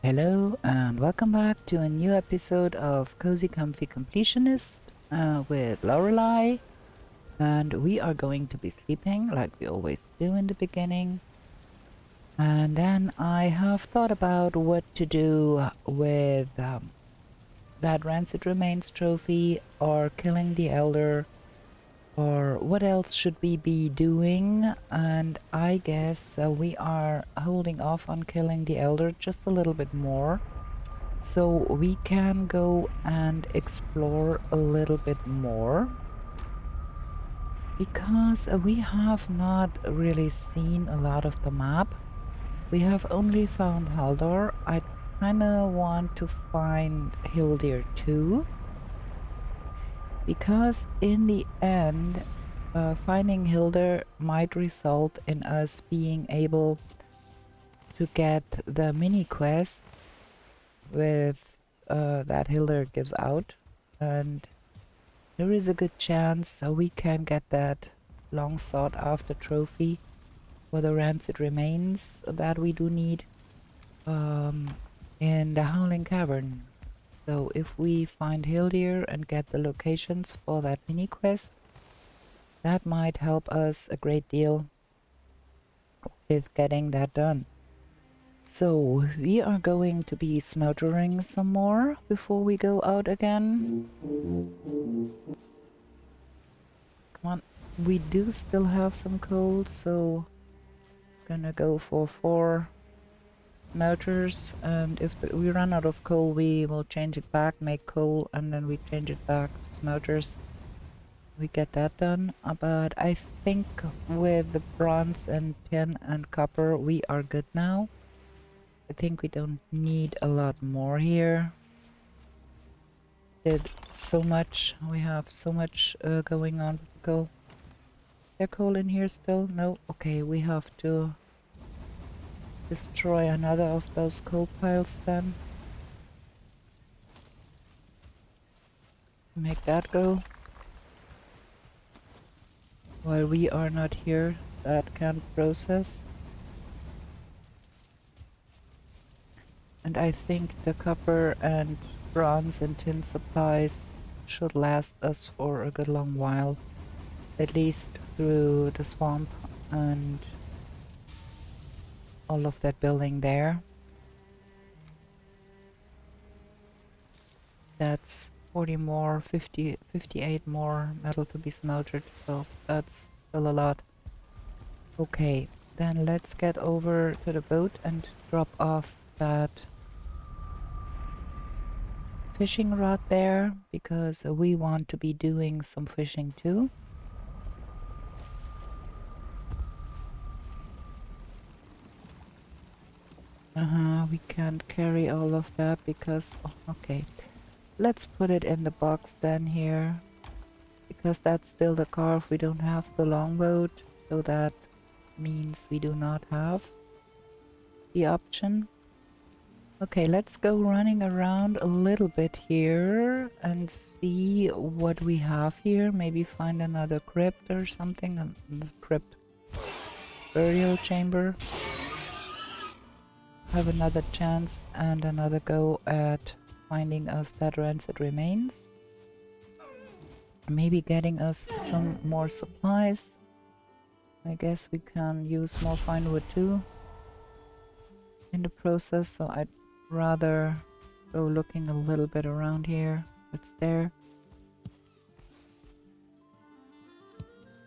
Hello and welcome back to a new episode of Cozy Comfy Completionist with Lorelei, and we are going to be sleeping like we always do in the beginning. And then I have thought about what to do with that Rancid Remains trophy or killing the Elder, or what else should we be doing. And I guess we are holding off on killing the Elder just a little bit more, so we can go and explore a little bit more, because we have not really seen a lot of the map. We have only found Haldor. I kinda want to find Hildir too, because in the end, finding Hildir might result in us being able to get the mini quests with that Hildir gives out, and there is a good chance we can get that long sought after trophy for the rancid remains that we do need in the Howling Cavern. So if we find Hildir and get the locations for that mini quest, that might help us a great deal with getting that done. So we are going to be smoldering some more before we go out again. Come on, we do still have some coal, so gonna go for 4 smelters, and if we run out of coal we will change it back, make coal, and then we change it back to smelters. We get that done, but I think with the bronze and tin and copper we are good now. I think we don't need a lot more here. Did so much, we have so much going on with coal. Is there coal in here still? No? Okay, we have to destroy another of those coal piles then. Make that go. While we are not here, that can process. And I think the copper and bronze and tin supplies should last us for a good long while. At least through the swamp and all of that building there. That's 40 more, 58 more metal to be smelted, so that's still a lot. Okay, then let's get over to the boat and drop off that fishing rod there, because we want to be doing some fishing too. We can't carry all of that because... oh, okay. Let's put it in the box then here, because that's still the car if we don't have the longboat, so that means we do not have the option. Okay, let's go running around a little bit here and see what we have here. Maybe find another crypt or something. A crypt burial chamber. Have another chance and another go at finding us that rancid remains. Maybe getting us some more supplies. I guess we can use more fine wood too in the process, so I'd rather go looking a little bit around here. What's there?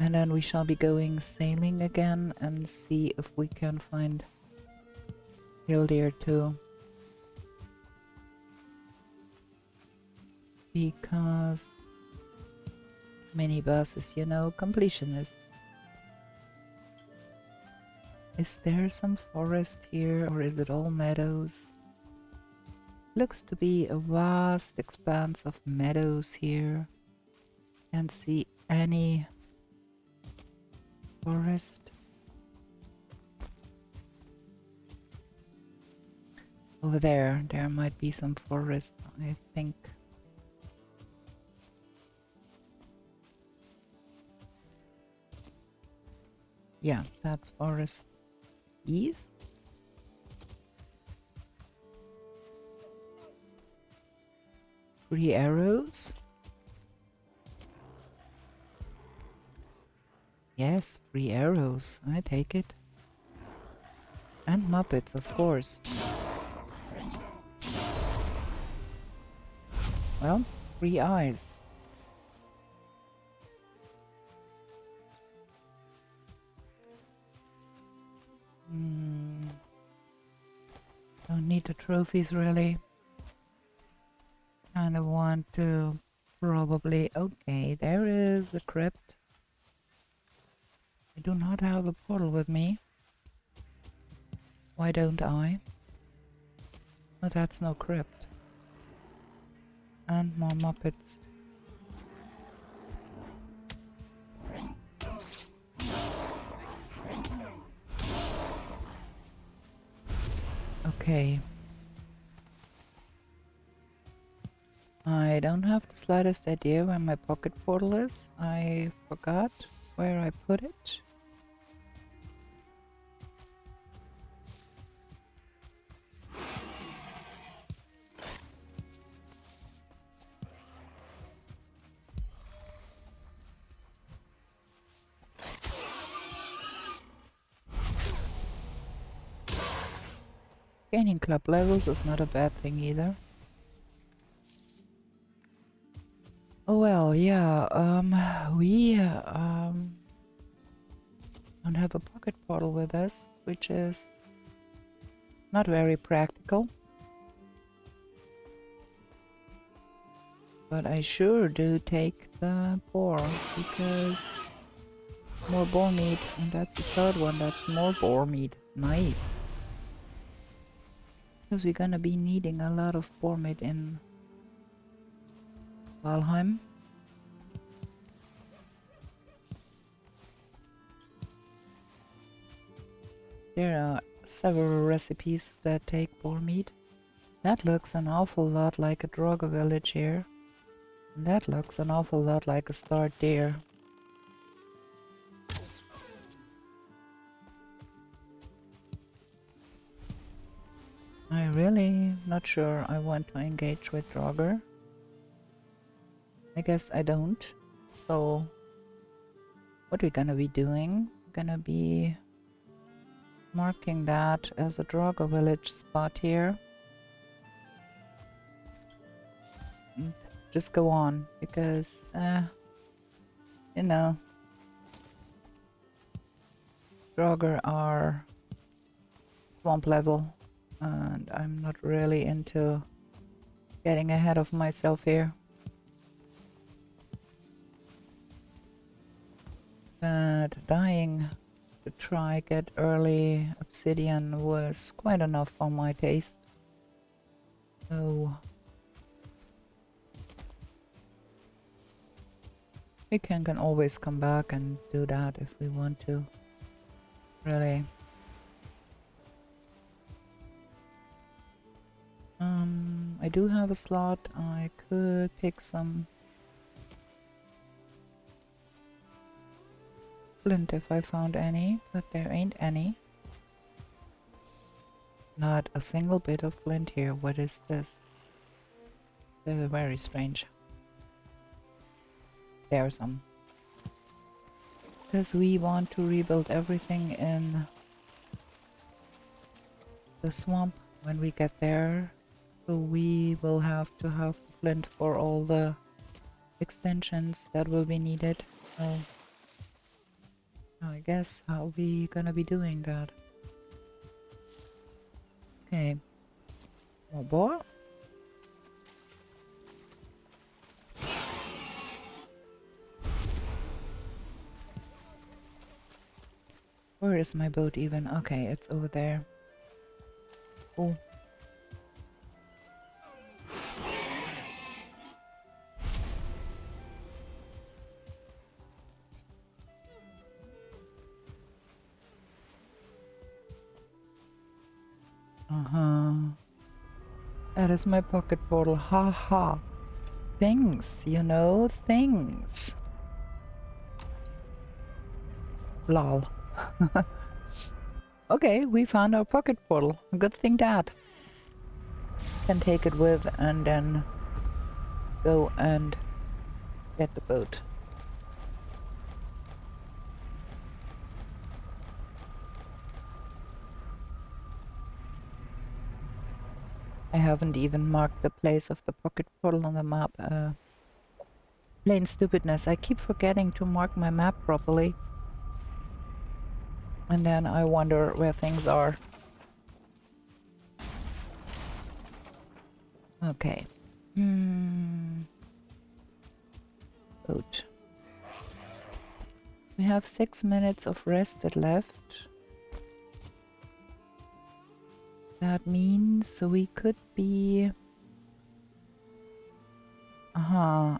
And then we shall be going sailing again and see if we can find Hildir too. Because minibosses, you know, completionist. Is there some forest here, or is it all meadows? Looks to be a vast expanse of meadows here. Can't see any forest. Over there might be some forest, I think. Yeah, that's forest east. 3 arrows. Yes, 3 arrows. I take it. And Muppets, of course. Well, 3 eyes. Don't need the trophies really. Kinda want to probably... Okay, there is a crypt. I do not have a portal with me. Why don't I? Oh, that's no crypt. And more Muppets. Okay. I don't have the slightest idea where my pocket portal is. I forgot where I put it. Gaining club levels is not a bad thing either. Oh well, yeah, we don't have a pocket portal with us, which is not very practical. But I sure do take the boar, because more boar meat, and that's the third one, that's more boar meat. Nice. Because we're gonna be needing a lot of boar meat in Valheim. There are several recipes that take boar meat. That looks an awful lot like a Draugr village here. And that looks an awful lot like a starred deer. I really not sure I want to engage with Draugr. I guess I don't. So what we're gonna be doing, we're gonna be marking that as a Draugr village spot here. And just go on, because you know, Draugr are swamp level, and I'm not really into getting ahead of myself here. That dying to try get early obsidian was quite enough for my taste. So we can always come back and do that if we want to. Really. I do have a slot. I could pick some flint if I found any, but there ain't any. Not a single bit of flint here. What is this? This is very strange. There are some. Because we want to rebuild everything in the swamp when we get there. So we will have to have flint for all the extensions that will be needed. So I guess how we gonna be doing that? Okay. More boar. Where is my boat even? Okay, it's over there. Oh. That is my pocket portal. Ha ha. Things, you know, things. Lol. Okay, we found our pocket portal. Good thing that. Can take it with and then go and get the boat. I haven't even marked the place of the pocket portal on the map. Plain stupidness. I keep forgetting to mark my map properly. And then I wonder where things are. Okay. Boat. We have 6 minutes of rested left. That means we could be...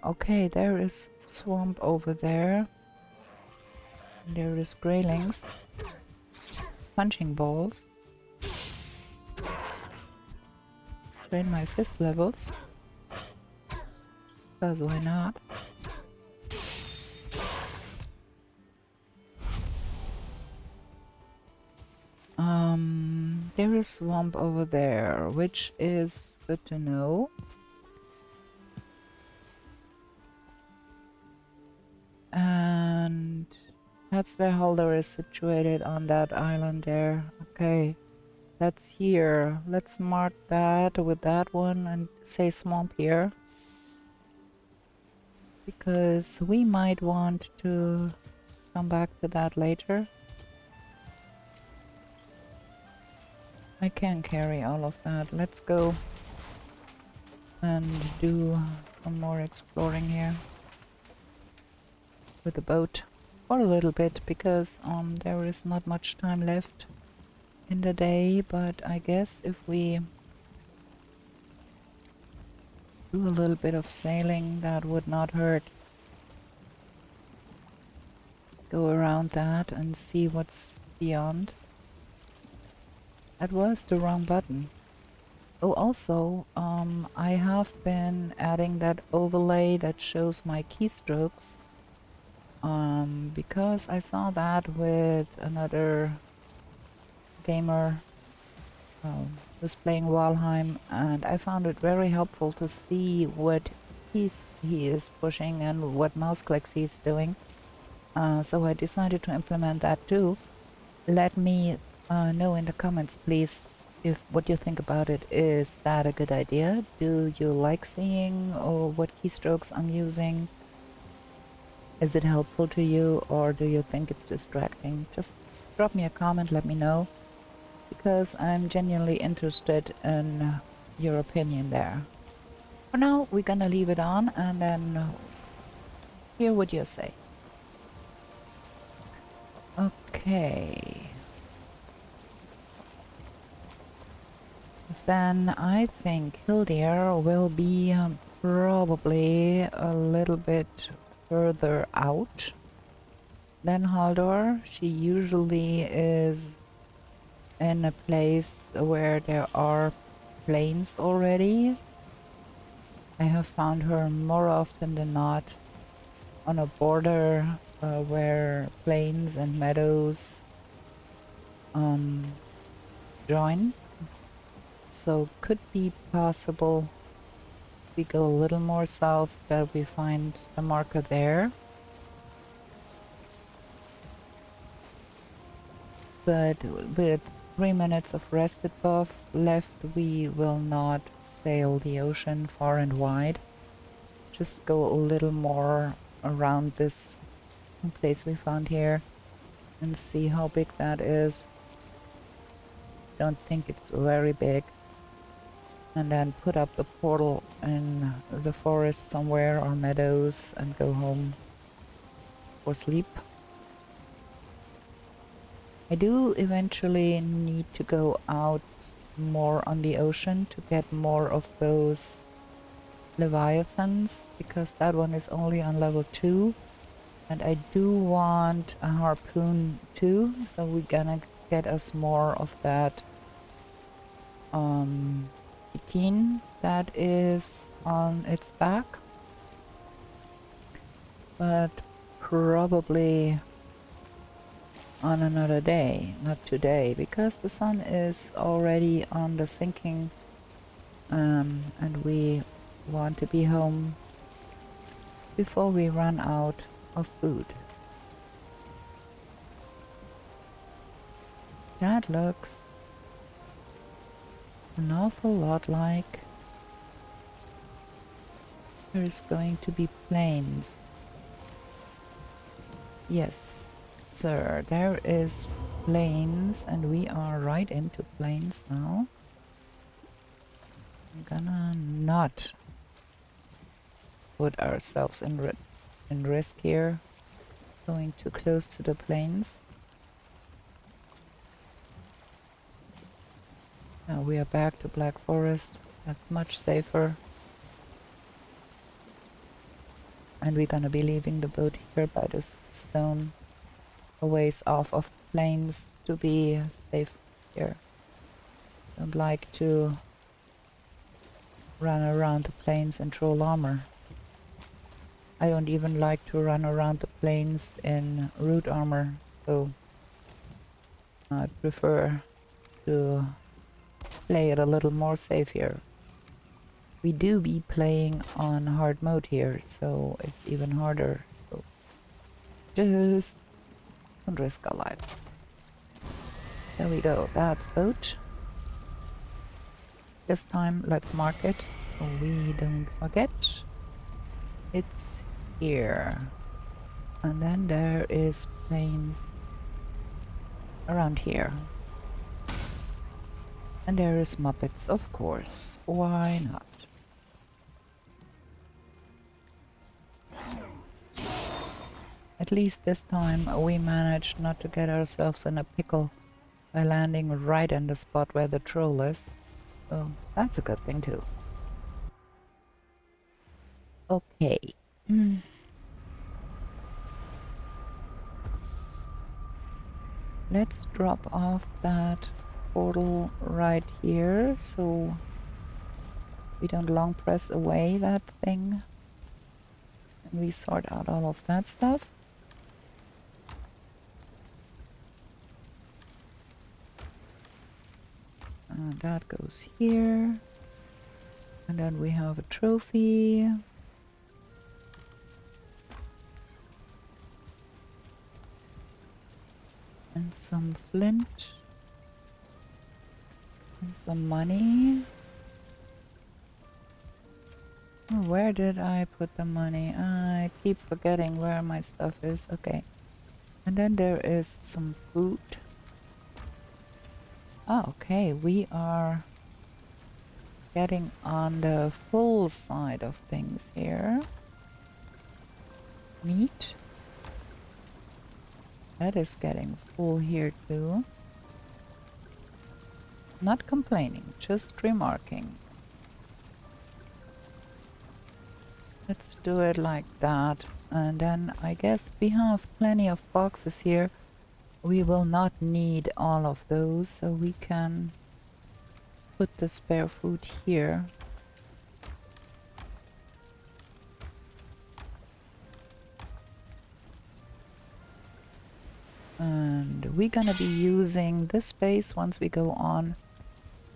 okay, there is swamp over there. There is graylings. Punching balls. Train my fist levels. Because why not? There is swamp over there, which is good to know. And that's where Hildir is situated, on that island there. Okay, that's here. Let's mark that with that one and say swamp here. Because we might want to come back to that later. I can carry all of that. Let's go and do some more exploring here with the boat for a little bit, because there is not much time left in the day, but I guess if we do a little bit of sailing, that would not hurt. Go around that and see what's beyond. That was the wrong button. Oh, also, I have been adding that overlay that shows my keystrokes, because I saw that with another gamer who's playing Valheim, and I found it very helpful to see what keys he is pushing and what mouse clicks he's doing. So I decided to implement that too. Let me know in the comments, please, if what you think about it. Is that a good idea? Do you like seeing what keystrokes I'm using? Is it helpful to you, or do you think it's distracting? Just drop me a comment, let me know, because I'm genuinely interested in your opinion there. For now, we're gonna leave it on and then hear what you say. Okay. Then I think Hildir will be probably a little bit further out than Hildir. She usually is in a place where there are plains already. I have found her more often than not on a border where plains and meadows join. So could be possible we go a little more south that we find the marker there. But with 3 minutes of rested buff left, we will not sail the ocean far and wide. Just go a little more around this place we found here and see how big that is. Don't think it's very big. And then put up the portal in the forest somewhere or meadows and go home for sleep. I do eventually need to go out more on the ocean to get more of those leviathans, because that one is only on level 2. And I do want a harpoon too, so we're gonna get us more of that 18 that is on its back. But probably on another day, not today, because the sun is already on the sinking, and we want to be home before we run out of food. That looks an awful lot like there's going to be plains. Yes, sir, there is plains, and we are right into plains now. I'm gonna not put ourselves in risk here, going too close to the plains. Now we are back to Black Forest. That's much safer. And we're gonna be leaving the boat here by this stone, a ways off of the plains to be safe here. Don't like to run around the plains in troll armor. I don't even like to run around the plains in root armor, so I prefer to play it a little more safe here. We do be playing on hard mode here, so it's even harder, so just don't risk our lives. There we go, that's boat. This time let's mark it so we don't forget. It's here. And then there is plains around here. And there is Muppets, of course. Why not? At least this time we managed not to get ourselves in a pickle by landing right in the spot where the troll is. So that's a good thing too. Okay. Let's drop off that portal right here so we don't long press away that thing. And we sort out all of that stuff. And that goes here. And then we have a trophy. And some flint. And some money. Oh, where did I put the money? I keep forgetting where my stuff is. Okay. And then there is some food. Oh, okay. We are getting on the full side of things here. Meat. That is getting full here too. Not complaining, just remarking. Let's do it like that. And then I guess we have plenty of boxes here. We will not need all of those, so we can put the spare food here. And we're gonna be using this space once we go on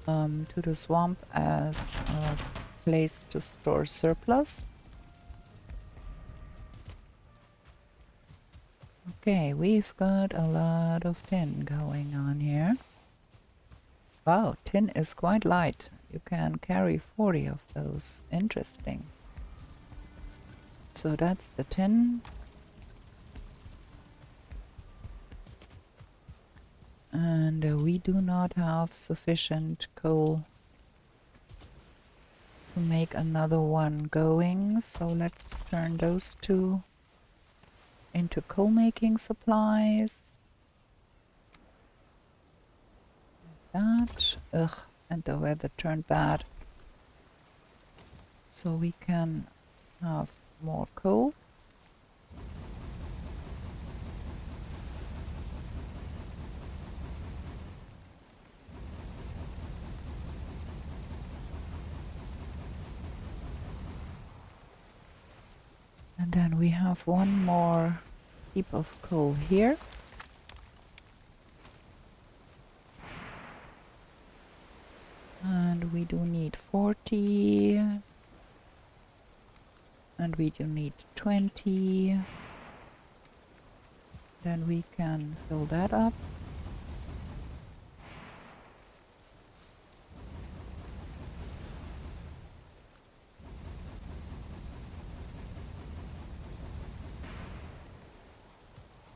to the swamp as a place to store surplus. Okay, we've got a lot of tin going on here. Wow, tin is quite light. You can carry 40 of those. Interesting. So that's the tin. And we do not have sufficient coal to make another one going, so let's turn those two into coal making supplies. Like that. Ugh, and the weather turned bad. So we can have more coal. And then we have one more heap of coal here. And we do need 40. And we do need 20. Then we can fill that up.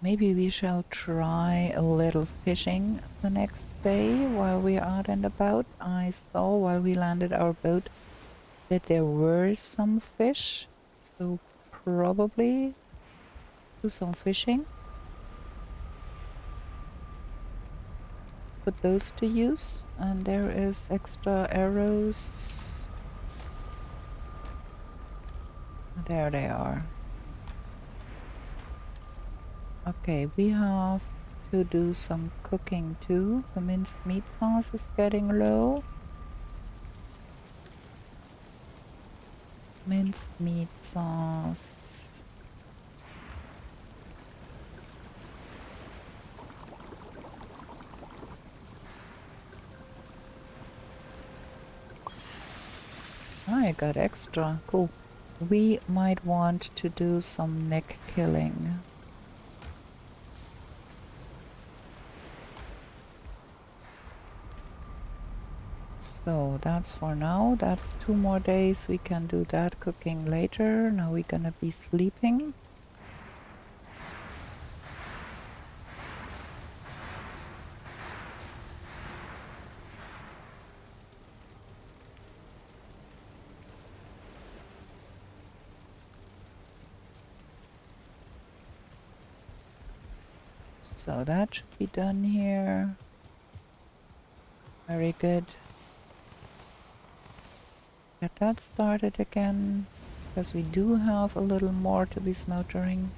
Maybe we shall try a little fishing the next day while we are out and about. I saw while we landed our boat that there were some fish, so probably do some fishing. Put those to use, and there is extra arrows. There they are. Okay, we have to do some cooking too. The minced meat sauce is getting low. Minced meat sauce. I got extra. Cool. We might want to do some neck killing. So that's for now. That's 2 more days. We can do that cooking later. Now we're gonna be sleeping. So that should be done here. Very good. Get that started again, because we do have a little more to be smoldering.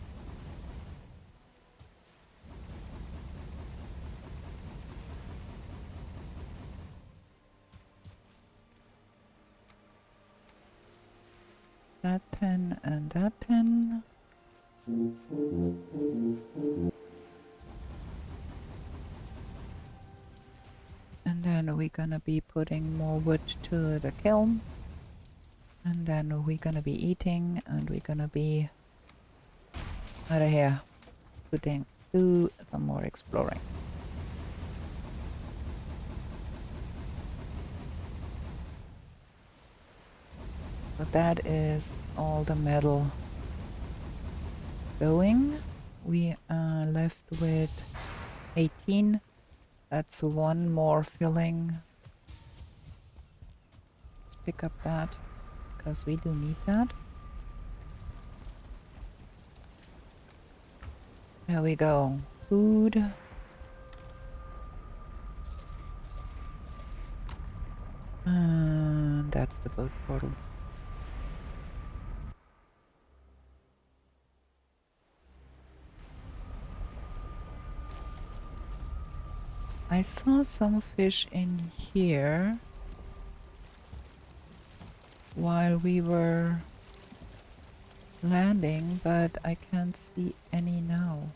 That 10 and that 10. And then we're gonna be putting more wood to the kiln. And then we're gonna be eating, and we're gonna be out of here. Do some more exploring. So that is all the metal going. We are left with 18. That's 1 more filling. Let's pick up that, because we do need that. There we go. Food. And that's the boat portal. I saw some fish in here while we were landing, but I can't see any now.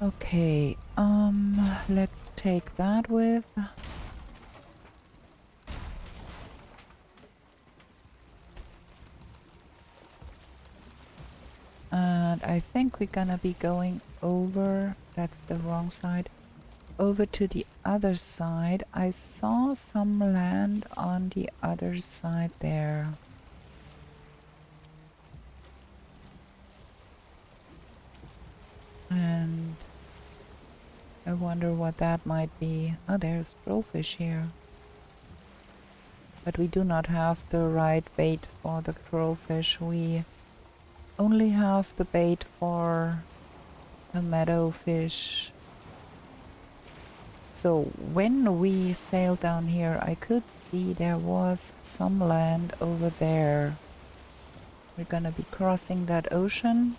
Okay, let's take that with. And I think we're gonna be going over, that's the wrong side, over to the other side. I saw some land on the other side there. And I wonder what that might be. Oh, there's trollfish here. But we do not have the right bait for the trollfish. We only have the bait for the meadowfish. So when we sailed down here, I could see there was some land over there. We're gonna be crossing that ocean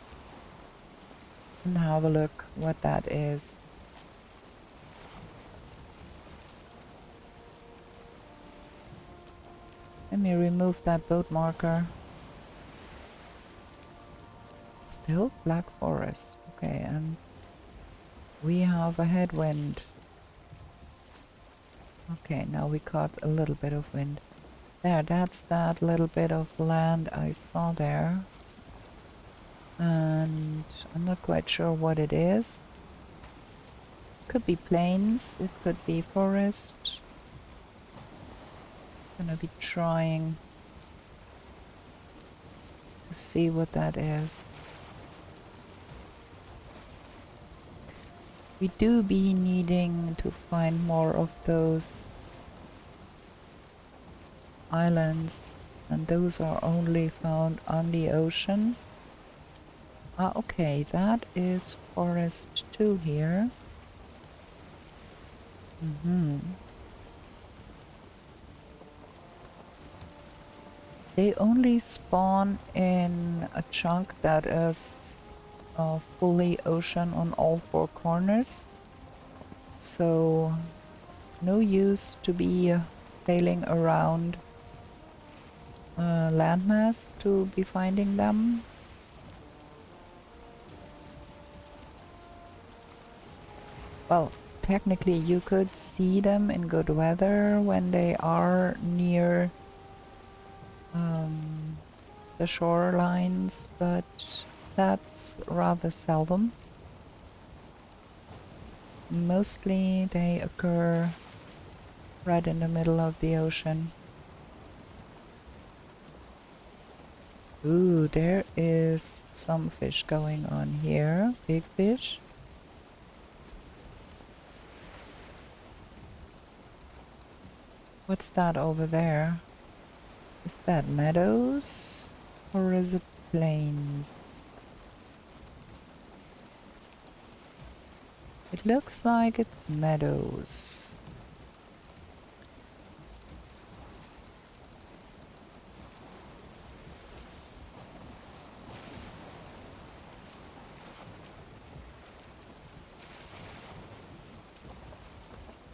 and have a look what that is. Let me remove that boat marker. Still black forest. Okay, and we have a headwind. Okay, now we caught a little bit of wind. There, that's that little bit of land I saw there. And I'm not quite sure what it is. Could be plains, it could be forest. Gonna be trying to see what that is. We do be needing to find more of those islands, and those are only found on the ocean. Ah, okay, that is forest 2 here. They only spawn in a chunk that is fully ocean on all 4 corners. So no use to be sailing around landmass to be finding them. Well, technically you could see them in good weather when they are near the shorelines, but that's rather seldom. Mostly they occur right in the middle of the ocean. Ooh, there is some fish going on here. Big fish. What's that over there? Is that meadows? Or is it plains? It looks like it's meadows.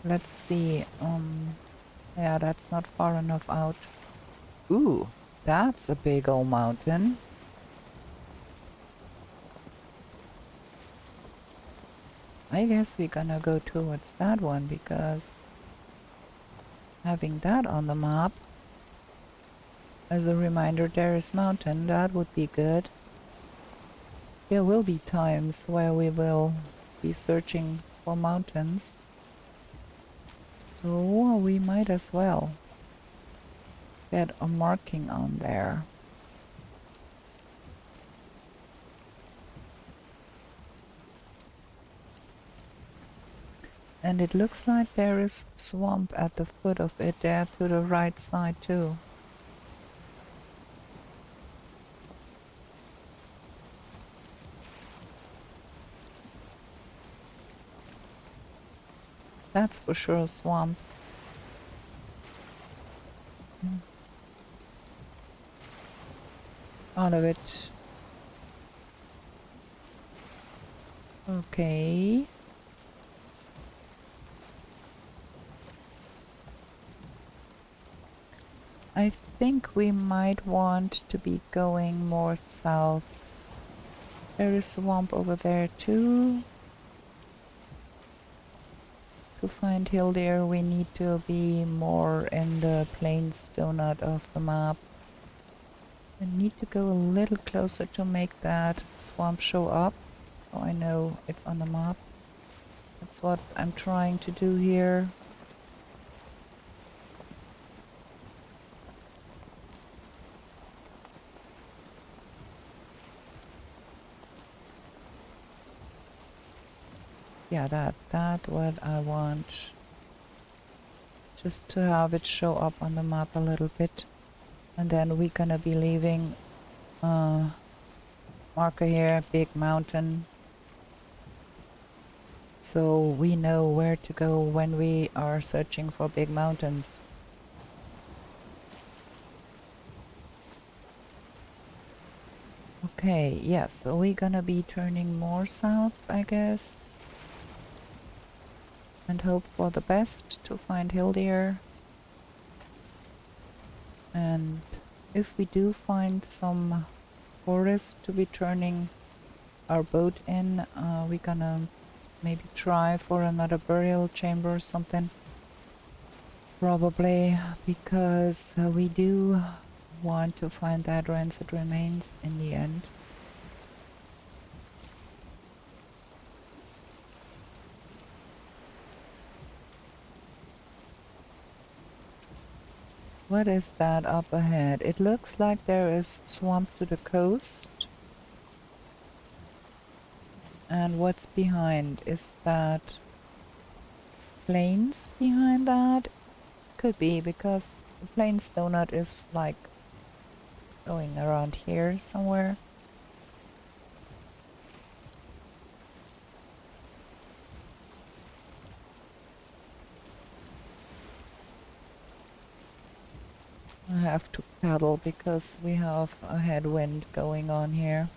Let's see. Yeah, that's not far enough out. Ooh, that's a big old mountain. I guess we're gonna go towards that one because having that on the map as a reminder there is mountain, that would be good. There will be times where we will be searching for mountains. So we might as well get a marking on there. And it looks like there is swamp at the foot of it there to the right side too. That's for sure swamp. All of it. Okay. I think we might want to be going more south. There is swamp over there too. To find Hildir, we need to be more in the plains donut of the map. I need to go a little closer to make that swamp show up, so I know it's on the map. That's what I'm trying to do here. Yeah, that what I want. Just to have it show up on the map a little bit. And then we're gonna be leaving marker here, big mountain. So we know where to go when we are searching for big mountains. Okay, yes, so we're gonna be turning more south, I guess. And hope for the best to find Hildir. And if we do find some forest to be turning our boat in, we're gonna maybe try for another burial chamber or something. Probably because we do want to find that rancid remains in the end. What is that up ahead? It looks like there is swamp to the coast. And what's behind? Is that plains behind that? Could be, because the plains donut is like going around here somewhere. I have to paddle because we have a headwind going on here.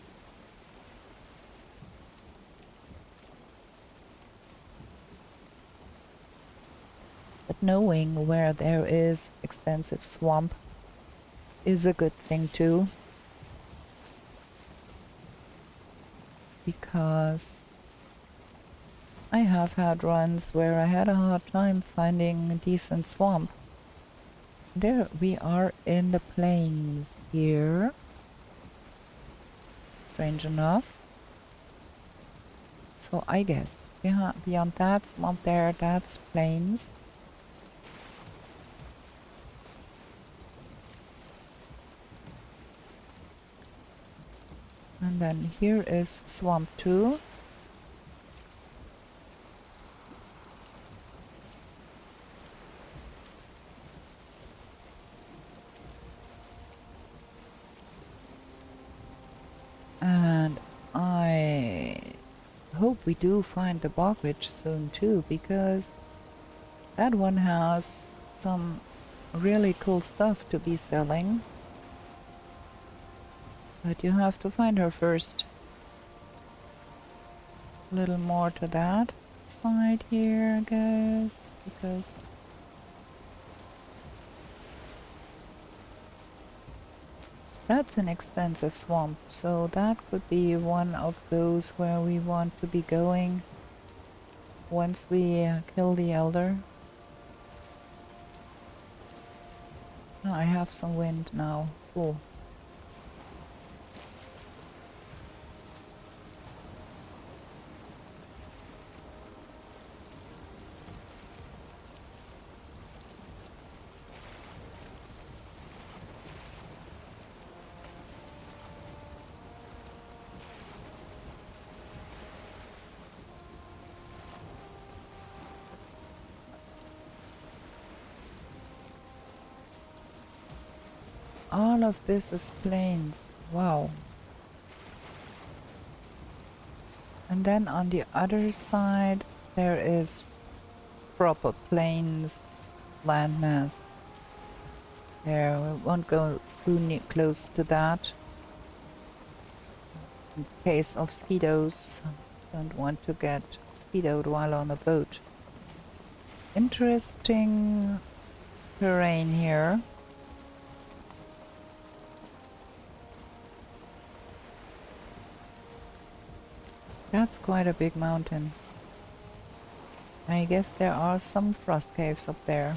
But knowing where there is extensive swamp is a good thing too. Because I have had runs where I had a hard time finding a decent swamp. There we are in the plains here. Strange enough. So I guess beyond that swamp there, that's plains. And then here is swamp 2. And I hope we do find the bog ridge soon too, because that one has some really cool stuff to be selling. But you have to find her first. A little more to that side here, I guess, because that's an expensive swamp, so that could be one of those where we want to be going once we kill the elder. Oh, I have some wind now. Cool. All of this is plains. Wow. And then on the other side there is proper plains landmass. There, we won't go too close to that. In case of mosquitoes, don't want to get mosquitoed while on a boat. Interesting terrain here. That's quite a big mountain. I guess there are some frost caves up there.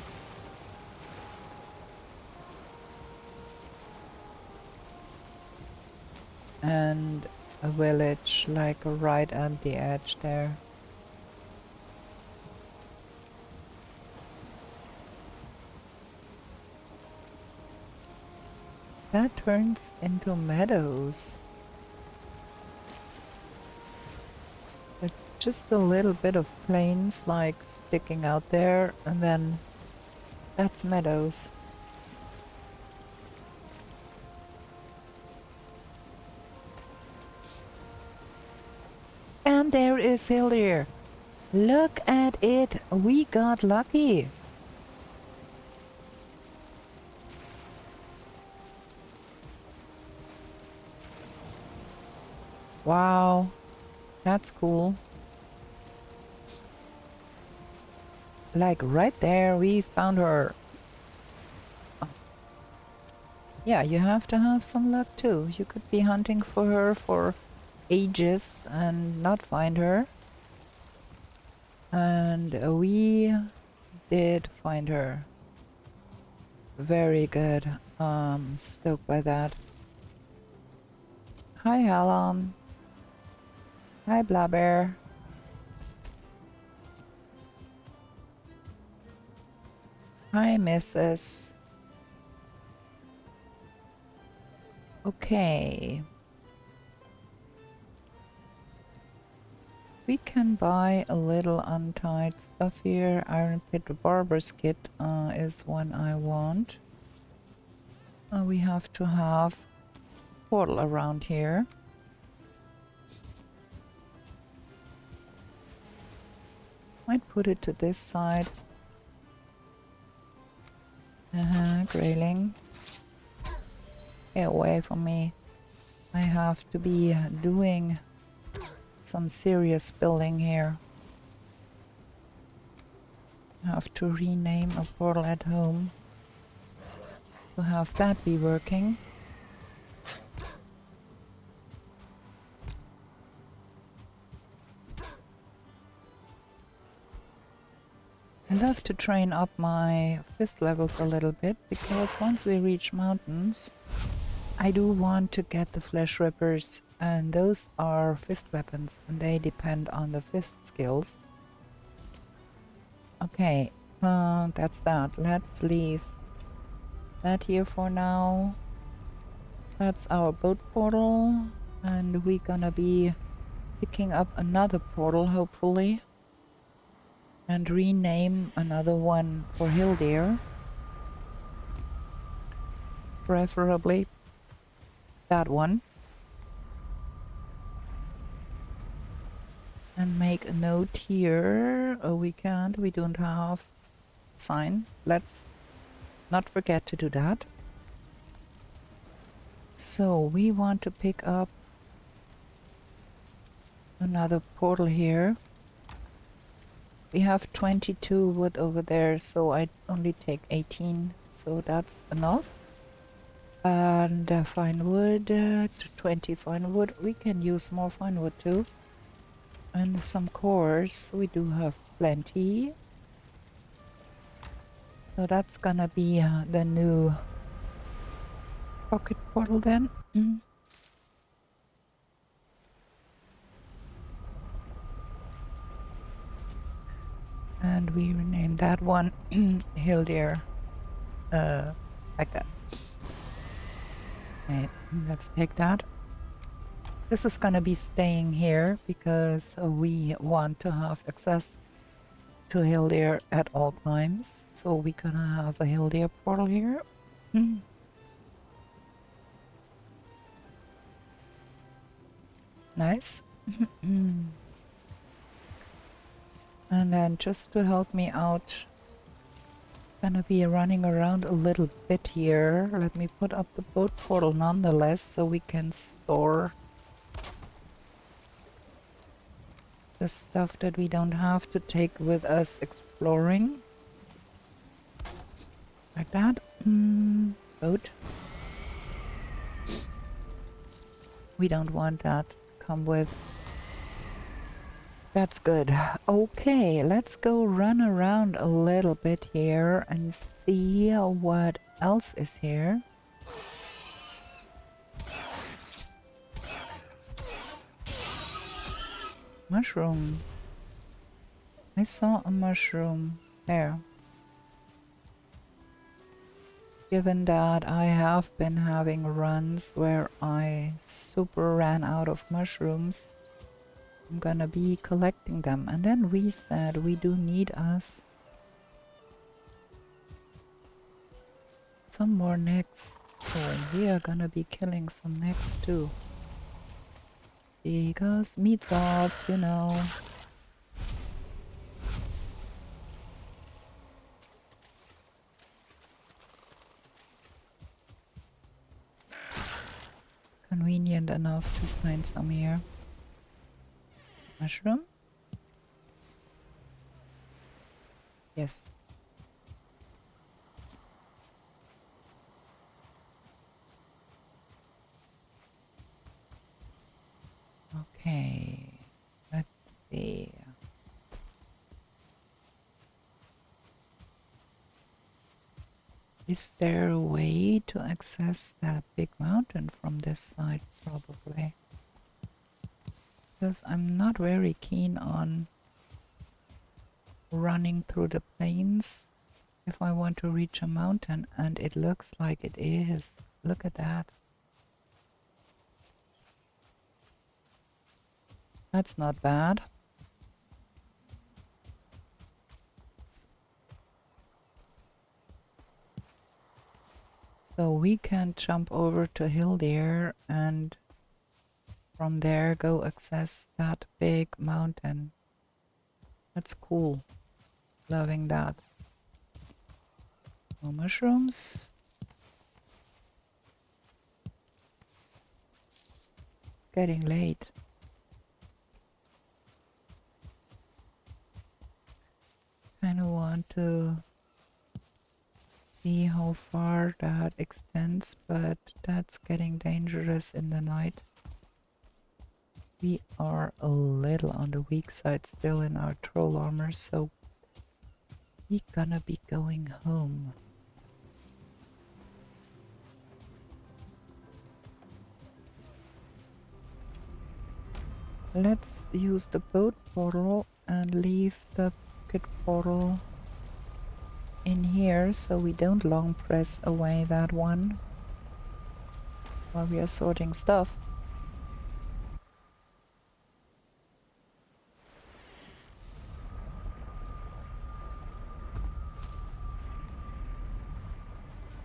And a village like right at the edge there. That turns into meadows. It's just a little bit of plains like sticking out there, and then that's meadows. And there is Hildir. Look at it, we got lucky. Wow, that's cool. Like right there, we found her. Oh. Yeah, you have to have some luck too. You could be hunting for her for ages and not find her. And we did find her. very good. Stoked by that. Hi, Helen. Hi, Blabber. Hi, Mrs. Okay. We can buy a little untied stuff here. Iron Pit Barber's Kit is one I want. We have to have a portal around here. Might put it to this side. Grayling. Get away from me. I have to be doing some serious building here. I have to rename a portal at home to have that be working. I love to train up my fist levels a little bit, because once we reach mountains, I do want to get the flesh rippers, and those are fist weapons, and they depend on the fist skills. Okay, that's that. Let's leave that here for now. That's our boat portal, and we're gonna be picking up another portal, hopefully, and rename another one for Hildir. Preferably that one. And make a note here. Oh, we can't. We don't have sign. Let's not forget to do that. So we want to pick up another portal here. We have 22 wood over there, so I only take 18, so that's enough. And fine wood, 20 fine wood. We can use more fine wood too. And some cores, we do have plenty. So that's gonna be the new pocket portal then. And we rename that one Hildir, like that. Okay, let's take that. This is gonna be staying here because we want to have access to Hildir at all times. So we're gonna have a Hildir portal here. Nice. And then just to help me out, gonna be running around a little bit here. Let me put up the boat portal nonetheless, so we can store the stuff that we don't have to take with us exploring. Like that. Boat. We don't want that to come with. That's good. Okay, let's go run around a little bit here and see what else is here. Mushroom. I saw a mushroom there. Given that I have been having runs where I super ran out of mushrooms, I'm gonna be collecting them. And then we said we do need us some more necks, so we are gonna be killing some necks too. Because meat sauce, you know. Convenient enough to find some here. Mushroom? Yes. Okay. Let's see. Is there a way to access that big mountain from this side? Probably. Because I'm not very keen on running through the plains if I want to reach a mountain, and it looks like it is. Look at that. That's not bad. So we can jump over to Hildir and from there go access that big mountain. That's cool. Loving that. No mushrooms. It's getting late. Kinda want to see how far that extends, but that's getting dangerous in the night. We are a little on the weak side still in our troll armor, so we're gonna be going home. Let's use the boat portal and leave the pocket portal in here so we don't long press away that one while we are sorting stuff.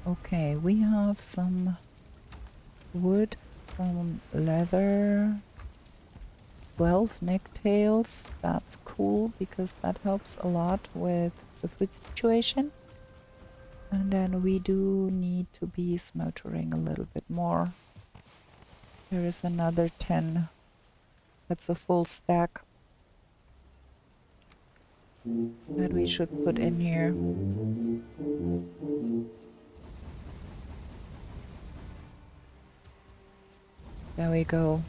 Okay, we have some wood, some leather, 12 necktails. That's cool because that helps a lot with the food situation. And then we do need to be smoldering a little bit more. There is another 10. That's a full stack that we should put in here. There we go.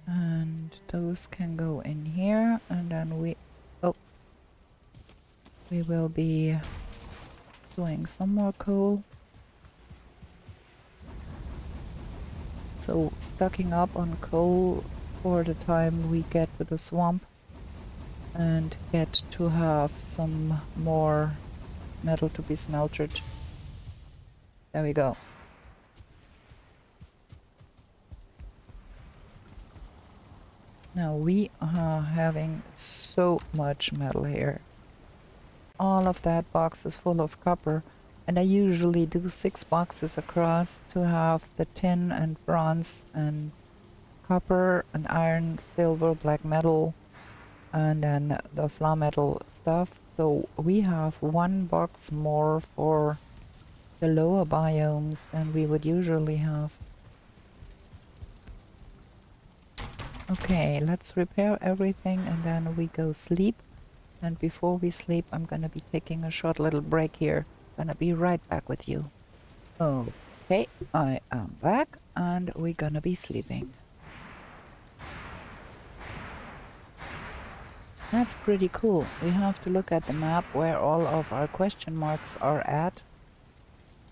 And those can go in here, and then we will be doing some more coal. So stocking up on coal for the time we get to the swamp and get to have some more metal to be smelted. There we go. Now we are having so much metal here. All of that box is full of copper, and I usually do 6 boxes across to have the tin and bronze and copper and iron, silver, black metal, and then the flat metal stuff. So we have 1 box more for the lower biomes than we would usually have. Okay, let's repair everything and then we go sleep. And before we sleep, I'm gonna be taking a short little break here. Gonna be right back with you. Okay, I am back and we're gonna be sleeping. That's pretty cool. We have to look at the map where all of our question marks are at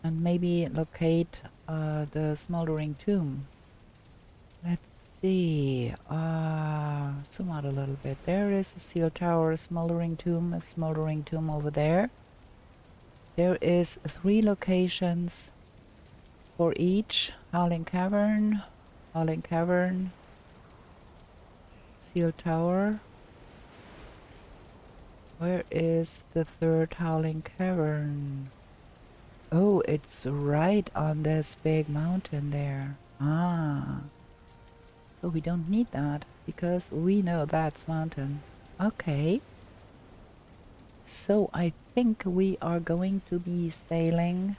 and maybe locate the smoldering tomb. Let's see. Zoom out a little bit. There is a seal tower, a smoldering tomb over there. There is 3 locations for each. Howling Cavern, seal tower. Where is the 3rd Howling Cavern? Oh, it's right on this big mountain there. Ah. So we don't need that, because we know that's mountain. Okay. So I think we are going to be sailing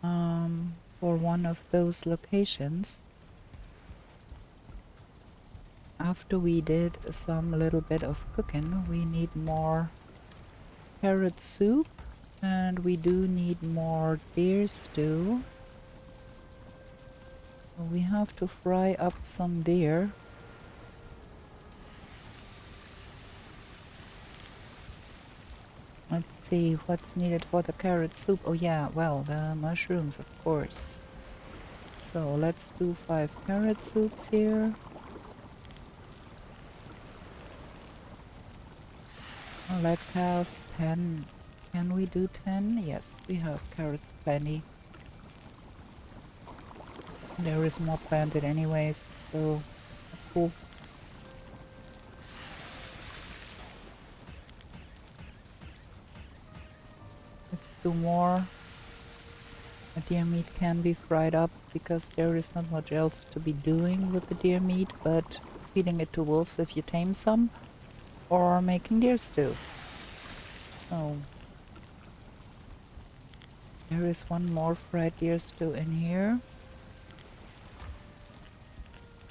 for one of those locations. After we did some little bit of cooking, we need more carrot soup, and we do need more deer stew. We have to fry up some deer. Let's see what's needed for the carrot soup. Oh yeah, well, the mushrooms, of course. So let's do 5 carrot soups here. Oh, let's have 10. Can we do 10? Yes, we have carrots plenty. There is more planted anyways, so that's cool. Let's do more. The deer meat can be fried up because there is not much else to be doing with the deer meat, but feeding it to wolves if you tame some, or making deer stew. So there is one more fried deer stew in here.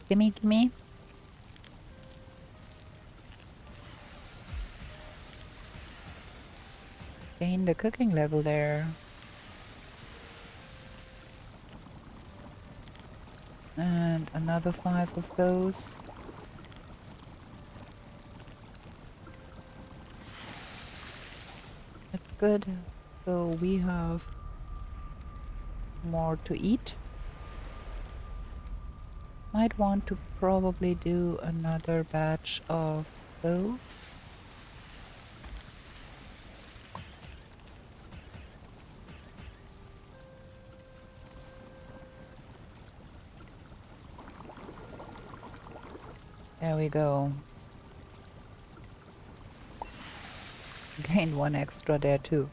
Gimme, gimme. Gain the cooking level there. And another 5 of those. That's good. So we have more to eat. Might want to probably do another batch of those. There we go. Gained 1 extra there too.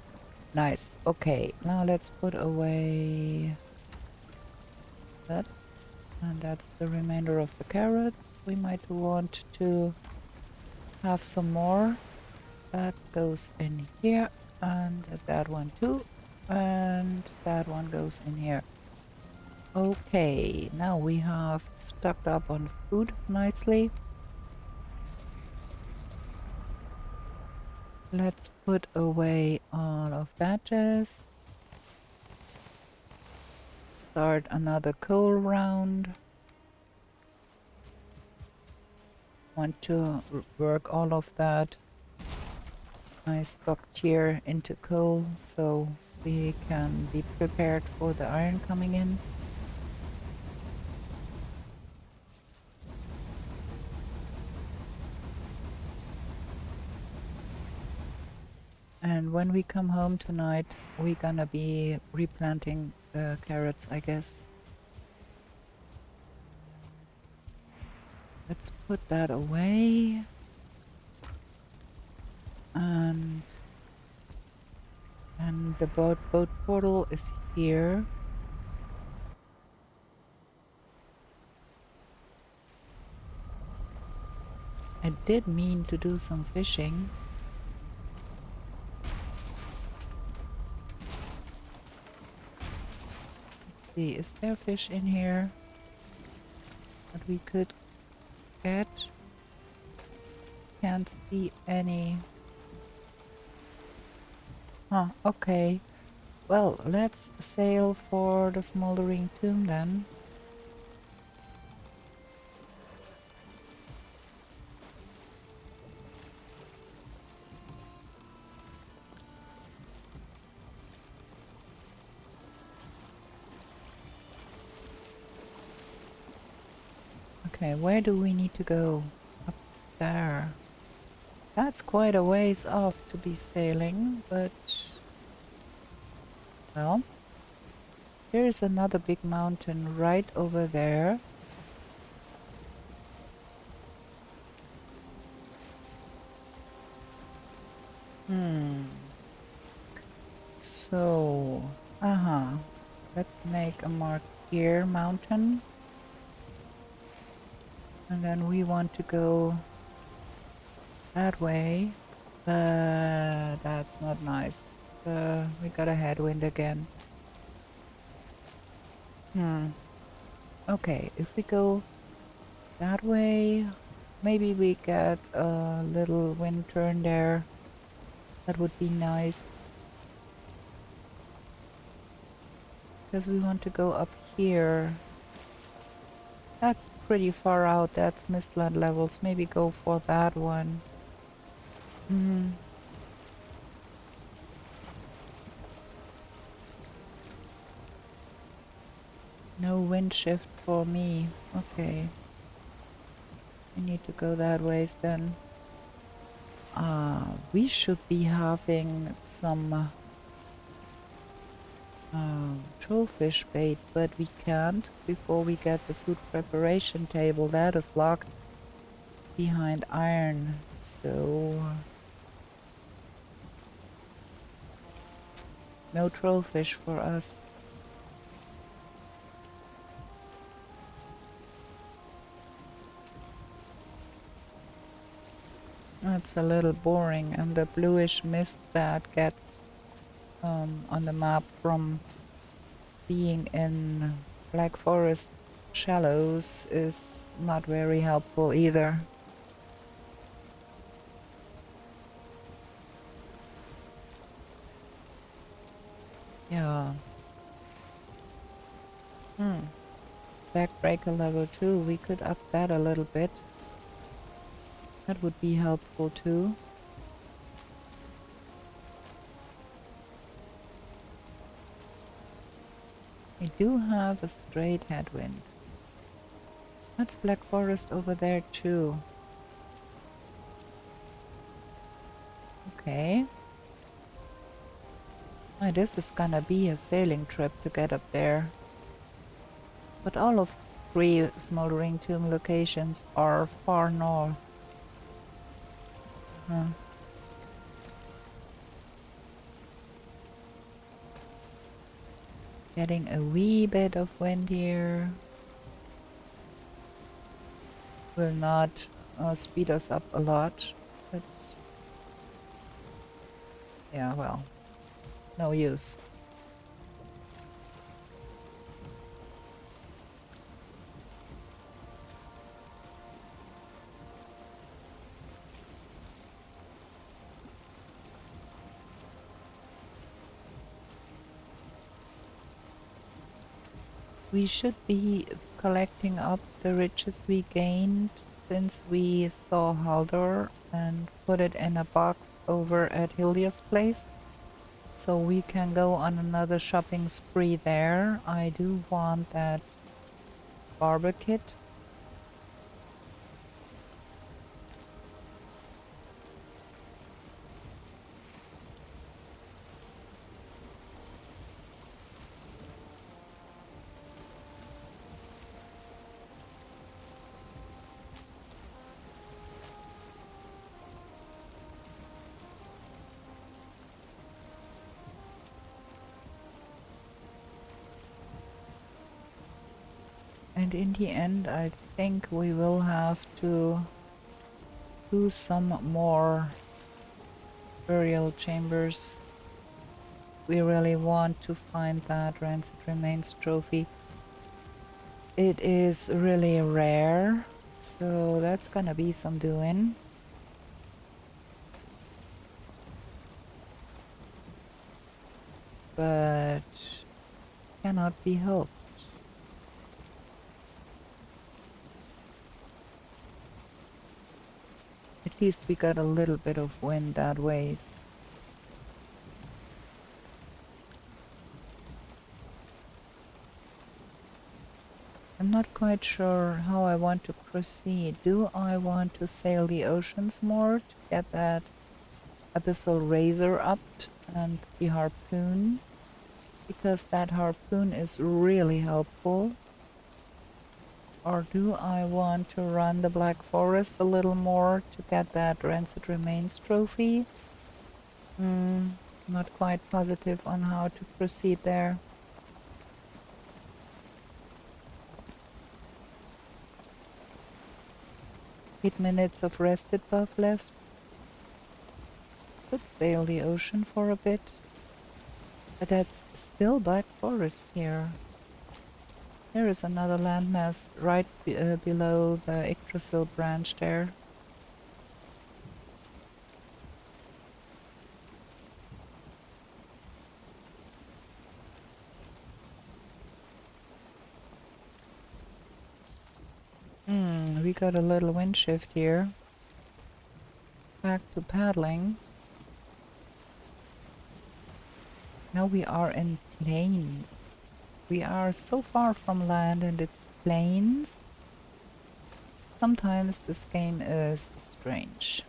Nice. Okay, now let's put away that. And that's the remainder of the carrots. We might want to have some more. That goes in here, and that one too. And that one goes in here. Okay, now we have stocked up on food nicely. Let's put away all of that jazz. Start another coal round. Want to work all of that I stocked here into coal so we can be prepared for the iron coming in. And when we come home tonight, we're gonna be replanting the carrots, I guess. Let's put that away. And the boat portal is here. I did mean to do some fishing. Let's see, is there fish in here that we could get? Can't see any. Huh, okay. Well, let's sail for the smoldering tomb then. Okay, where do we need to go? Up there. That's quite a ways off to be sailing, but... well, there's another big mountain right over there. So, let's make a mark here, mountain. And then we want to go that way. That's not nice. We got a headwind again. Okay, if we go that way, maybe we get a little wind turn there. That would be nice. Because we want to go up here. That's pretty far out. That's Mistland levels. Maybe go for that one. no wind shift for me. Okay. We need to go that ways then. We should be having some trollfish bait, but we can't before we get the food preparation table. That is locked behind iron, so no trollfish for us. That's a little boring, and the bluish mist that gets on the map from being in Black Forest shallows is not very helpful either. Yeah. Backbreaker level 2, we could up that a little bit. That would be helpful too. We do have a straight headwind. That's Black Forest over there too. Okay. This is gonna be a sailing trip to get up there. But all of 3 smoldering tomb locations are far north. Getting a wee bit of wind here will not speed us up a lot, but yeah, well, no use. We should be collecting up the riches we gained since we saw Hildir and put it in a box over at Hildir's place. So we can go on another shopping spree there. I do want that barber kit. And in the end, I think we will have to do some more burial chambers. We really want to find that rancid remains trophy. It is really rare, so that's gonna be some doing. But cannot be helped. At least we got a little bit of wind that ways. I'm not quite sure how I want to proceed. Do I want to sail the oceans more to get that abyssal razor upped and the harpoon? Because that harpoon is really helpful. Or do I want to run the Black Forest a little more to get that rancid remains trophy? Not quite positive on how to proceed there. 8 minutes of rested buff left. Could sail the ocean for a bit. But that's still Black Forest here. There is another landmass right below the Yggdrasil branch there. We got a little wind shift here. Back to paddling. Now we are in plains. We are so far from land and its plains. Sometimes this game is strange.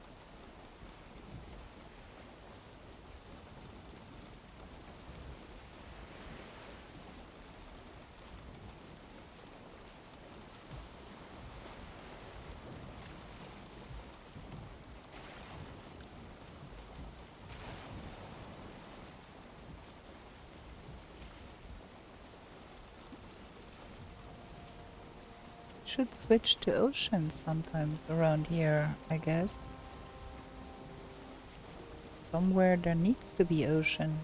Should switch to ocean sometimes around here, I guess. Somewhere there needs to be ocean.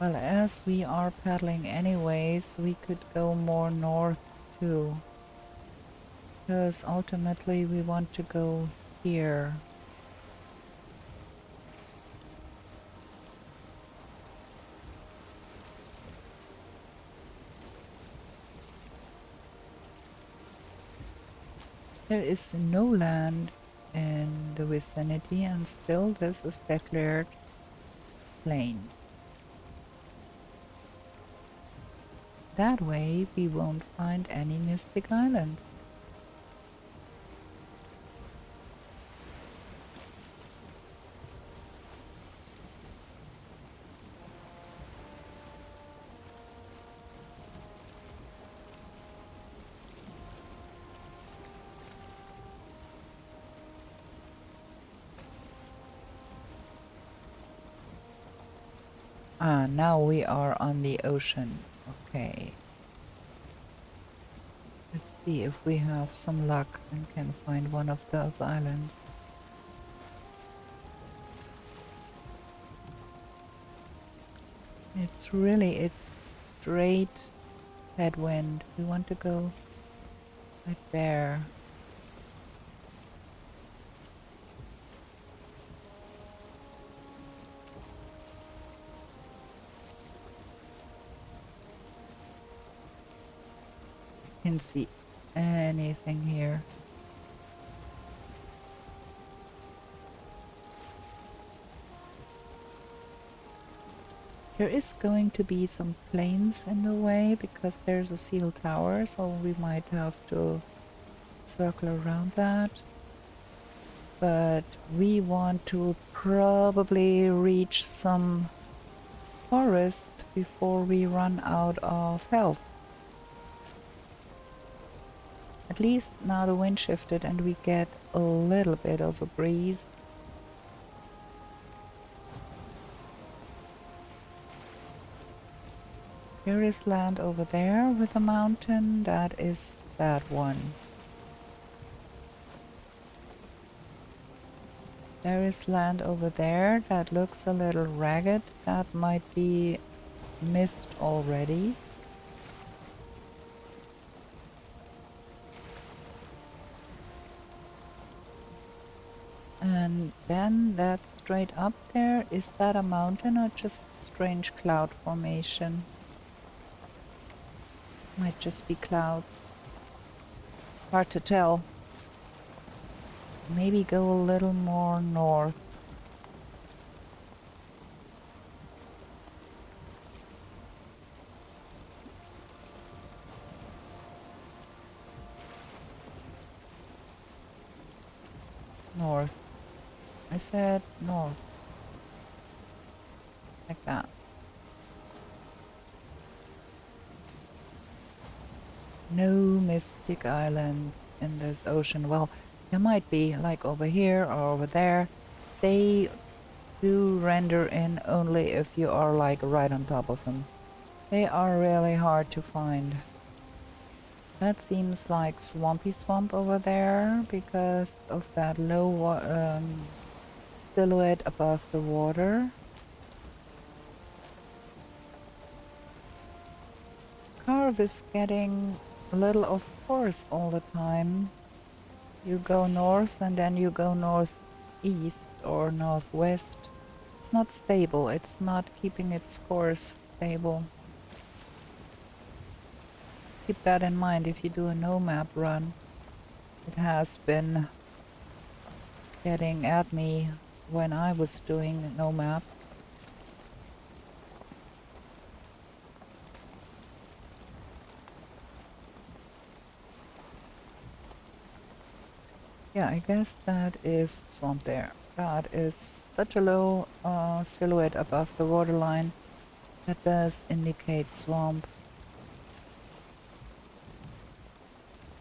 Well, as we are paddling anyways, we could go more north too. Because ultimately we want to go here. There is no land in the vicinity and still this is declared plain. That way we won't find any mystic islands. Ah, now we are on the ocean. Okay. Let's see if we have some luck and can find one of those islands. It's straight headwind. We want to go right there. Can see anything here. There is going to be some planes in the way because there's a seal tower, so we might have to circle around that. But we want to probably reach some forest before we run out of health. At least now the wind shifted and we get a little bit of a breeze. There is land over there with a mountain. That is that one. There is land over there that looks a little ragged. That might be missed already. And then that straight up there, is that a mountain or just strange cloud formation? Might just be clouds. Hard to tell. Maybe go a little more north. North. I said north. Like that. No mystic islands in this ocean. Well, there might be, like over here or over there. They do render in only if you are like right on top of them. They are really hard to find. That seems like swampy swamp over there because of that low silhouette above the water. Carve is getting a little off course all the time. You go north and then you go northeast or northwest. It's not stable. It's not keeping its course stable. Keep that in mind if you do a no map run. It has been getting at me when I was doing no map. Yeah, I guess that is swamp there. That is such a low silhouette above the waterline. That does indicate swamp.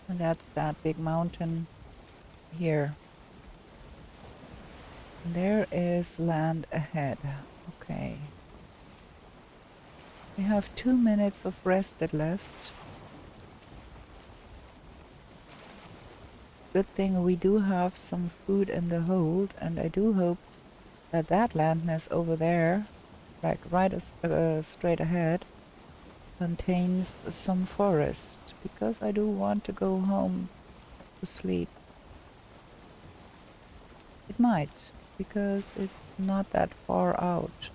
And that's that big mountain here. There is land ahead. Okay. We have 2 minutes of rested left. Good thing we do have some food in the hold, and I do hope that that landmass over there, like right straight ahead, contains some forest, because I do want to go home to sleep. It might, because it's not that far out.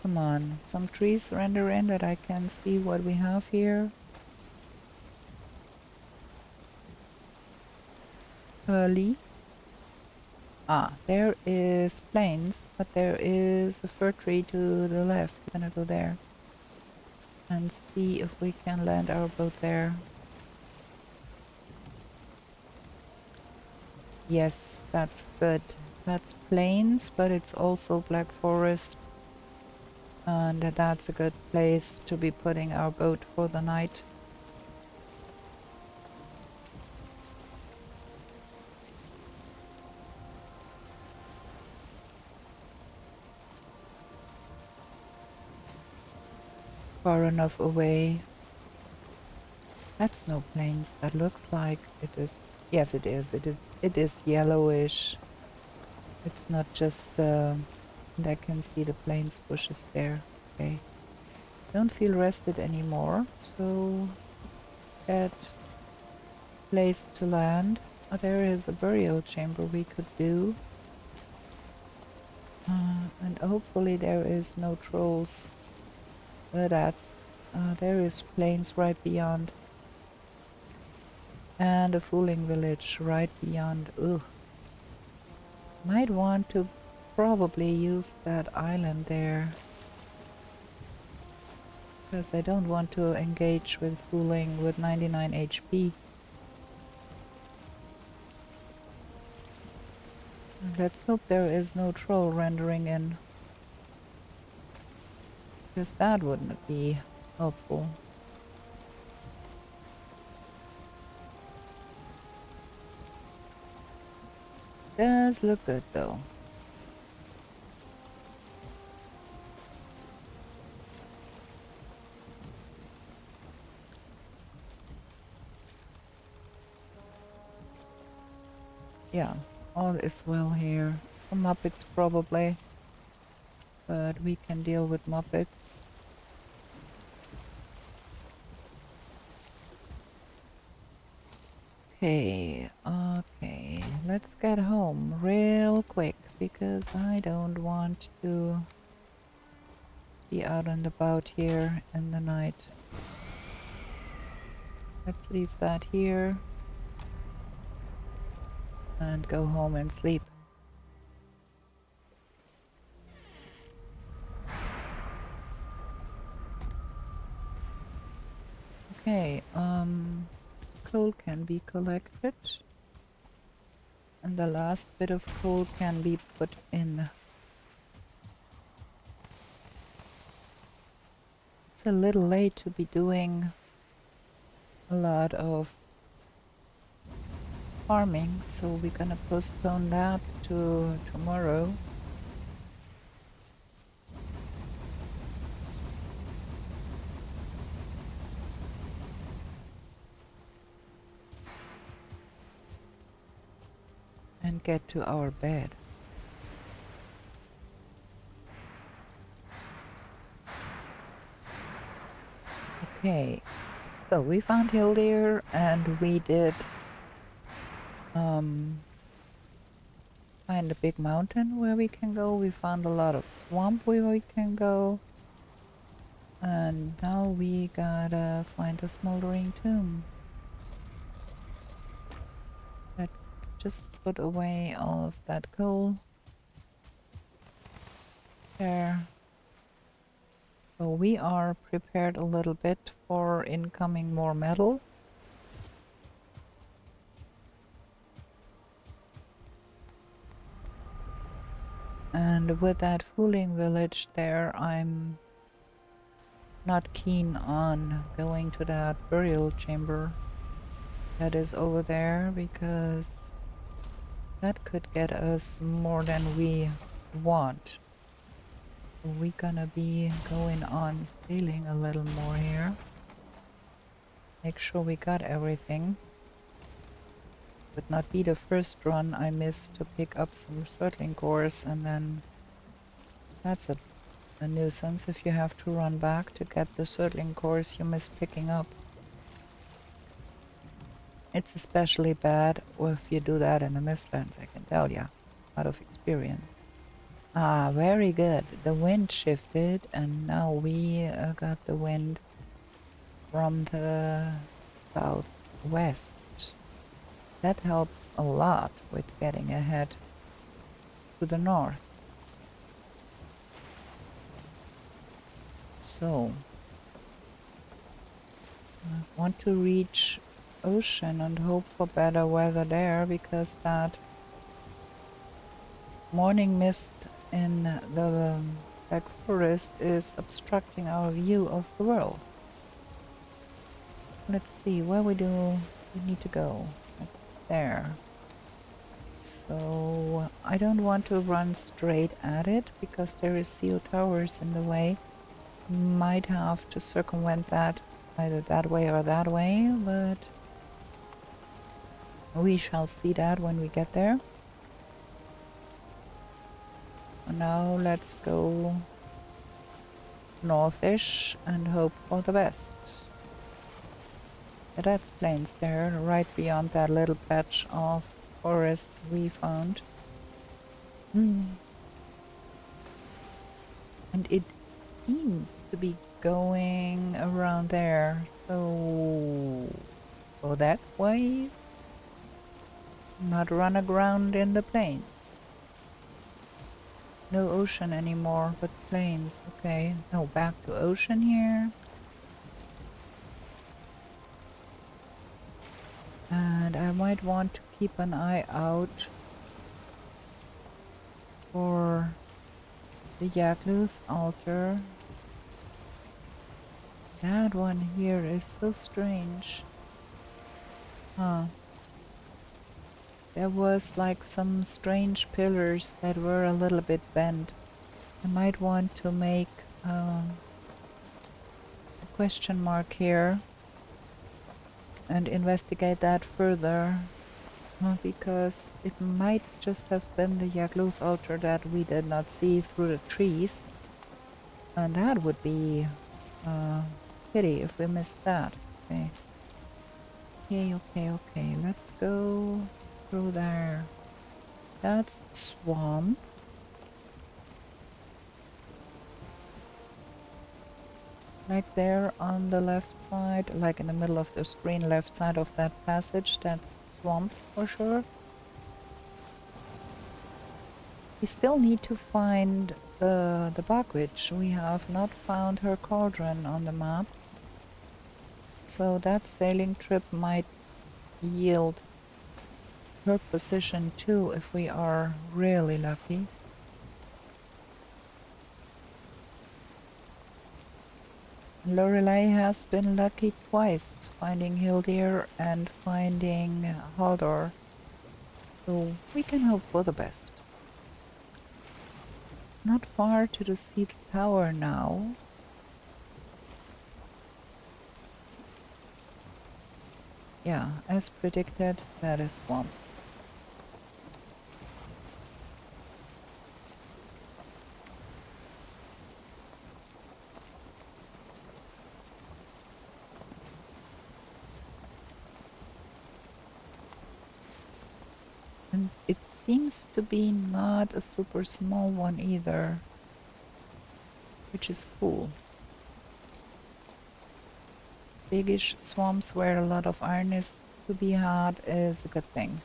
Come on, some trees render in that I can see what we have here. Leaves. Ah, there is plains, but there is a fir tree to the left. We're gonna go there and see if we can land our boat there. Yes, that's good. That's plains, but it's also black forest. And that's a good place to be putting our boat for the night. Far enough away. That's no plains. That looks like it is. Yes, it is. It is yellowish. It's not just. I can see the plains bushes there. Okay. Don't feel rested anymore, so let's get place to land. Oh, there is a burial chamber we could do. And hopefully there is no trolls. There is plains right beyond. And a fooling village right beyond. Ugh. Might want to probably use that island there. Because I don't want to engage with fooling with 99 HP. Let's hope there is no troll rendering in. Because that wouldn't be helpful. Does look good though. Yeah, all is well here. Some Muppets probably. But we can deal with Muppets. Okay, let's get home real quick because I don't want to be out and about here in the night. Let's leave that here and go home and sleep. Okay, coal can be collected. And the last bit of coal can be put in. It's a little late to be doing a lot of farming, so we're gonna postpone that to tomorrow. and get to our bed. Okay, so we found Hildir and we did find a big mountain where we can go. We found a lot of swamp where we can go. And now we gotta find a smoldering tomb. Let's just put away all of that coal. There. So we are prepared a little bit for incoming more metal. And with that fooling village there, I'm not keen on going to that burial chamber that is over there, because that could get us more than we want. We're gonna be going on stealing a little more here. Make sure we got everything. Would not be the first run I missed to pick up some circling cores, and then that's a nuisance if you have to run back to get the circling cores you missed picking up. It's especially bad if you do that in the Mistlands, I can tell ya, out of experience. Ah, very good. The wind shifted and now we got the wind from the southwest. That helps a lot with getting ahead to the north. So, I want to reach ocean and hope for better weather there, because that morning mist in the Black Forest is obstructing our view of the world. Let's see, where we need to go. Like there. So I don't want to run straight at it because there is steel towers in the way. Might have to circumvent that either that way or that way, but we shall see that when we get there. Now let's go northish and hope for the best. Yeah, that's plains there, right beyond that little patch of forest we found. And it seems to be going around there, so go that way. Not run aground in the plains. No ocean anymore, but plains. Okay, no, back to ocean here. And I might want to keep an eye out for the Yakluth altar. That one here is so strange. Huh. There was like some strange pillars that were a little bit bent. I might want to make a question mark here and investigate that further, because it might just have been the Yakluth altar that we did not see through the trees, and that would be a pity if we missed that. Okay. Okay, let's go through there. That's swamp. Like there on the left side, like in the middle of the screen, left side of that passage, that's swamp for sure. We still need to find the bug witch. We have not found her cauldron on the map. So that sailing trip might yield her position too if we are really lucky. Lorelei has been lucky twice, finding Hildir and finding Haldor, so we can hope for the best. It's not far to the Seat Tower now. Yeah, as predicted, that is swamp. And it seems to be not a super small one either, which is cool. Biggish swamps where a lot of iron is to be had is a good thing.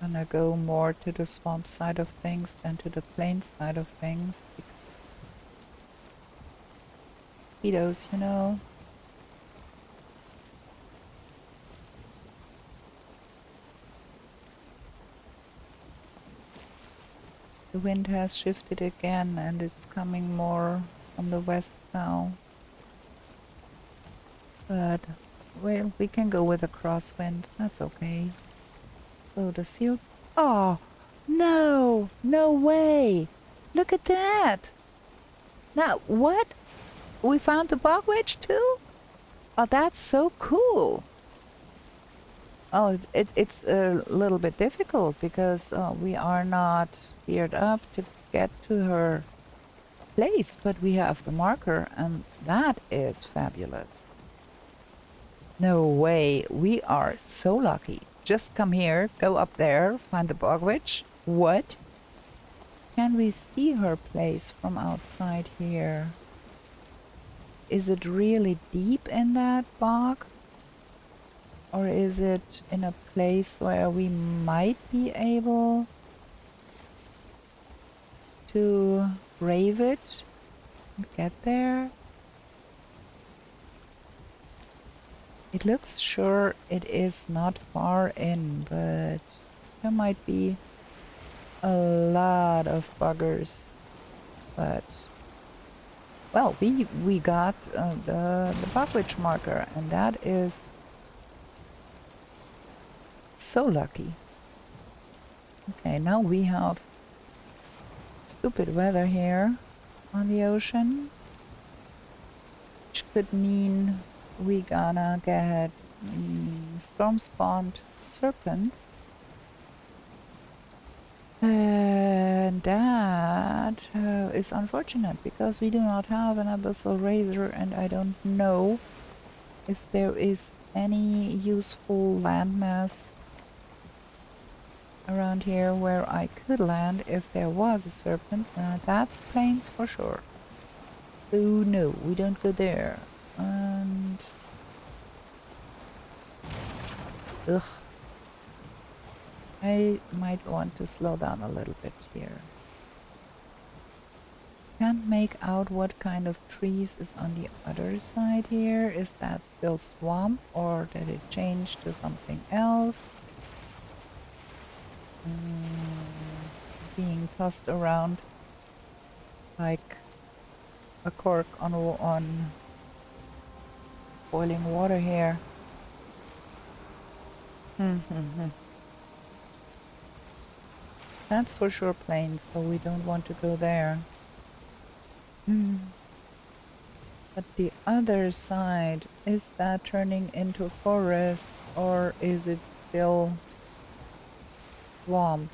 Gonna go more to the swamp side of things than to the plain side of things. Mosquitoes, you know. The wind has shifted again and it's coming more from the west now. But, well, we can go with a crosswind. That's okay. So the seal... Oh, no! No way! Look at that! Now, what? We found the bogwitch too? Oh, that's so cool! Oh, it's a little bit difficult because we are not geared up to get to her place, but we have the marker and that is fabulous. No way, we are so lucky. Just come here, go up there, find the bogwitch. What? Can we see her place from outside here? Is it really deep in that bog? Or is it in a place where we might be able to brave it and get there? It looks sure it is not far in, but there might be a lot of buggers. But well, we got the bugwitch marker, and that is so lucky. Okay, now we have stupid weather here on the ocean, which could mean we gonna get storm-spawned serpents. And that is unfortunate because we do not have an abyssal razor, and I don't know if there is any useful landmass around here where I could land if there was a serpent. That's plains for sure. So no, we don't go there. And ugh. I might want to slow down a little bit here. Can't make out what kind of trees is on the other side here. Is that still swamp or did it change to something else? Being tossed around like a cork on boiling water here. That's for sure plains, so we don't want to go there. But the other side, is that turning into forest or is it still swamp?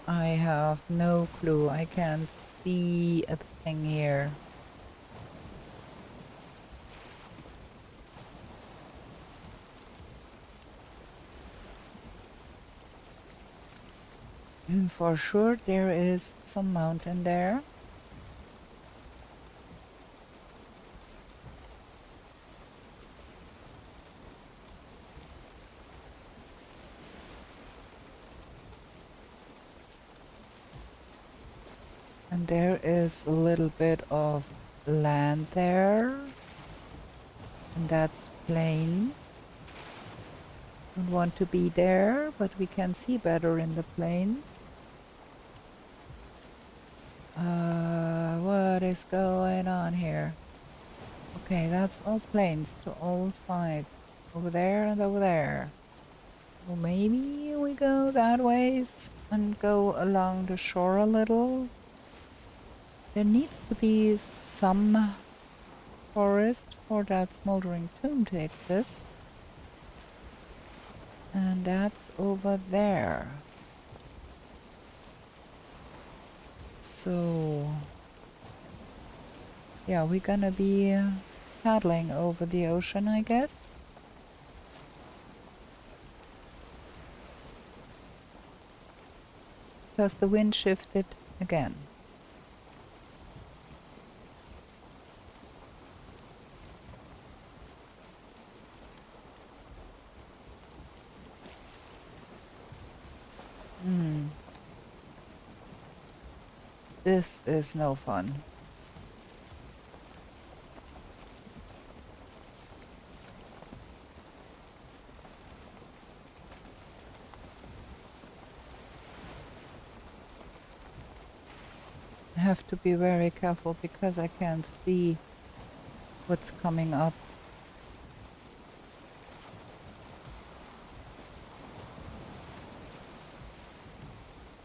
I have no clue. I can't see a thing here. For sure there is some mountain there. And there is a little bit of land there. And that's plains. Don't want to be there, but we can see better in the plains. What is going on here? Okay, that's all plains to all sides. Over there and over there. Well, maybe we go that ways and go along the shore a little. There needs to be some forest for that smoldering tomb to exist. And that's over there. So, yeah, we're gonna be paddling over the ocean, I guess. Because the wind shifted again. This is no fun. I have to be very careful because I can't see what's coming up.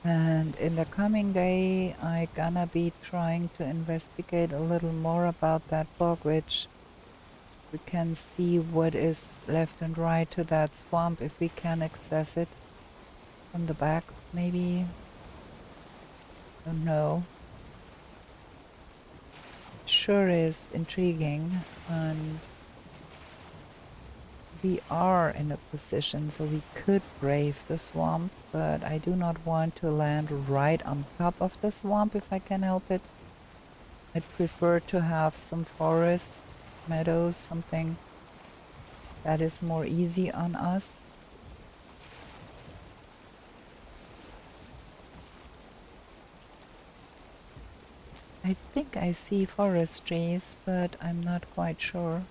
And in the coming day, I gonna be trying to investigate a little more about that bog, which we can see what is left and right to that swamp if we can access it from the back, maybe. Don't know. Sure is intriguing, and we are in a position so we could brave the swamp, but I do not want to land right on top of the swamp if I can help it. I'd prefer to have some forest, meadows, something that is more easy on us. I think I see forest trees, but I'm not quite sure.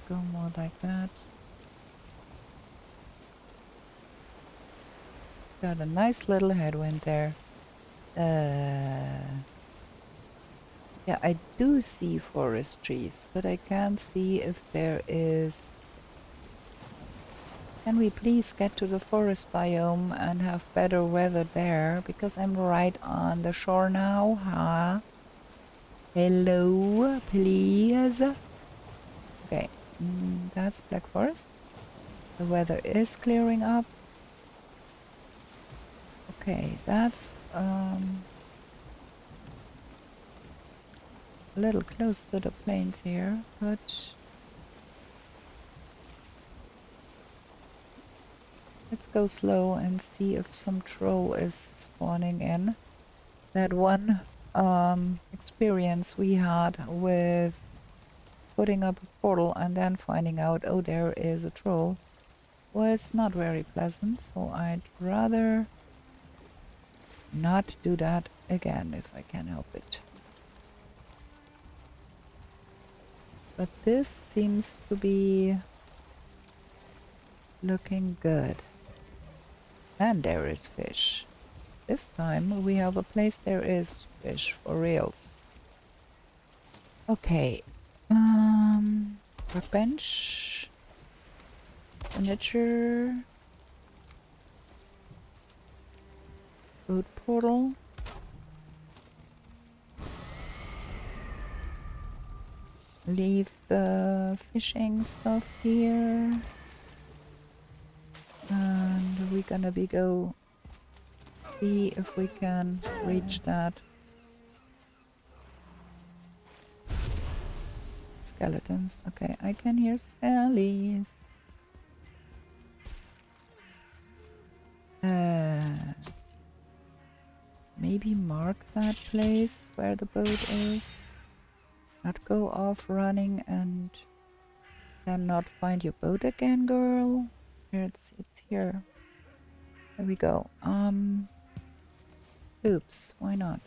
Go more like that. Got a nice little headwind there. Yeah, I do see forest trees, but I can't see if there is... Can we please get to the forest biome and have better weather there? Because I'm right on the shore now, huh? Hello, please? Okay, that's Black Forest. The weather is clearing up. Okay, that's a little close to the plains here, but let's go slow and see if some troll is spawning in. That one experience we had with putting up a portal and then finding out, oh, there is a troll, was not very pleasant, so I'd rather not do that again if I can help it. But this seems to be looking good. And there is fish. This time we have a place there is fish for reals. Okay. Workbench. Furniture. Food portal. Leave the fishing stuff here. And we're gonna go see if we can reach that. Skeletons. Okay, I can hear skellies. Maybe mark that place where the boat is. Not go off running and then not find your boat again, girl. Here it's here. There we go. Oops, why not?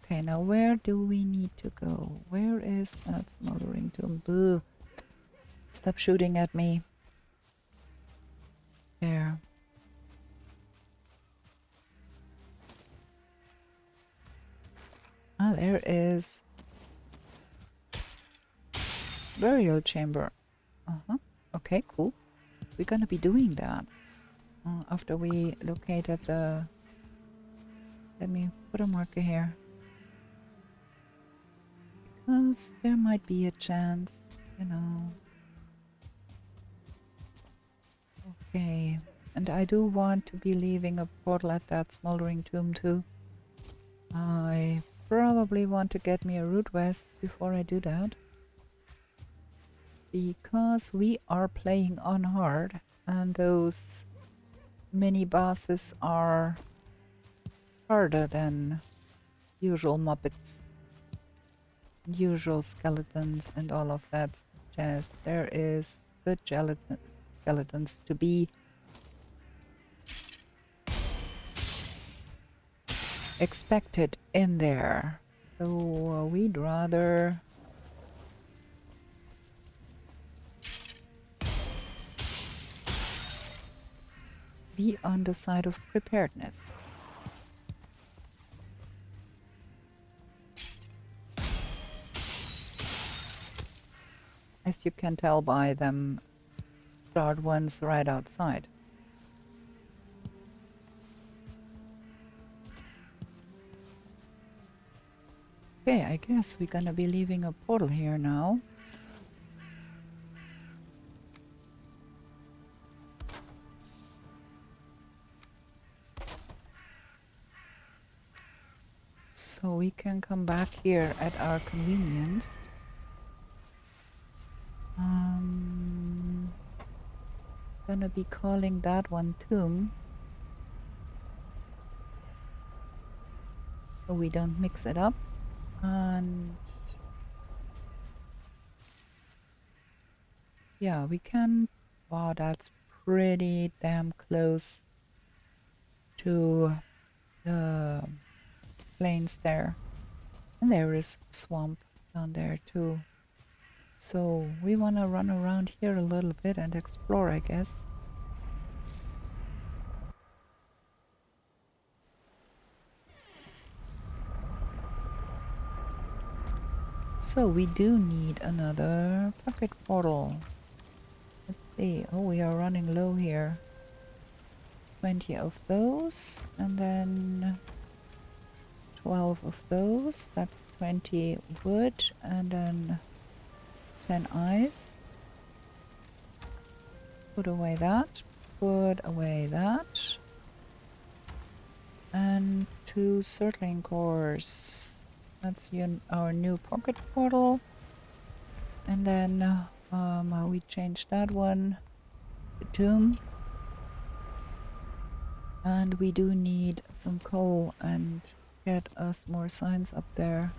Okay, now where do we need to go? Where is that smoldering tomb? Boo! Stop shooting at me. There. Ah, there is Burial chamber. Okay, cool. We're gonna be doing that after we located the... Let me put a marker here. Because there might be a chance, you know. Okay. And I do want to be leaving a portal at that smoldering tomb too. I probably want to get me a root vest before I do that. Because we are playing on hard and those mini bosses are harder than usual Muppets, usual skeletons and all of that jazz. There is good skeletons to be expected in there. So we'd rather be on the side of preparedness. As you can tell by them start ones right outside. Okay, I guess we're gonna be leaving a portal here now. So we can come back here at our convenience. Gonna be calling that one tomb. So we don't mix it up. And yeah, we can... Wow, that's pretty damn close to the plains there. And there is swamp down there too. So we want to run around here a little bit and explore, I guess. So we do need another pocket portal. Let's see. Oh, we are running low here. 20 of those, and then 12 of those. That's 20 wood, and then 10 ice. Put away that. Put away that. And 2 circling cores. That's our new pocket portal. And then we change that one to tomb. And we do need some coal and get us more signs up there.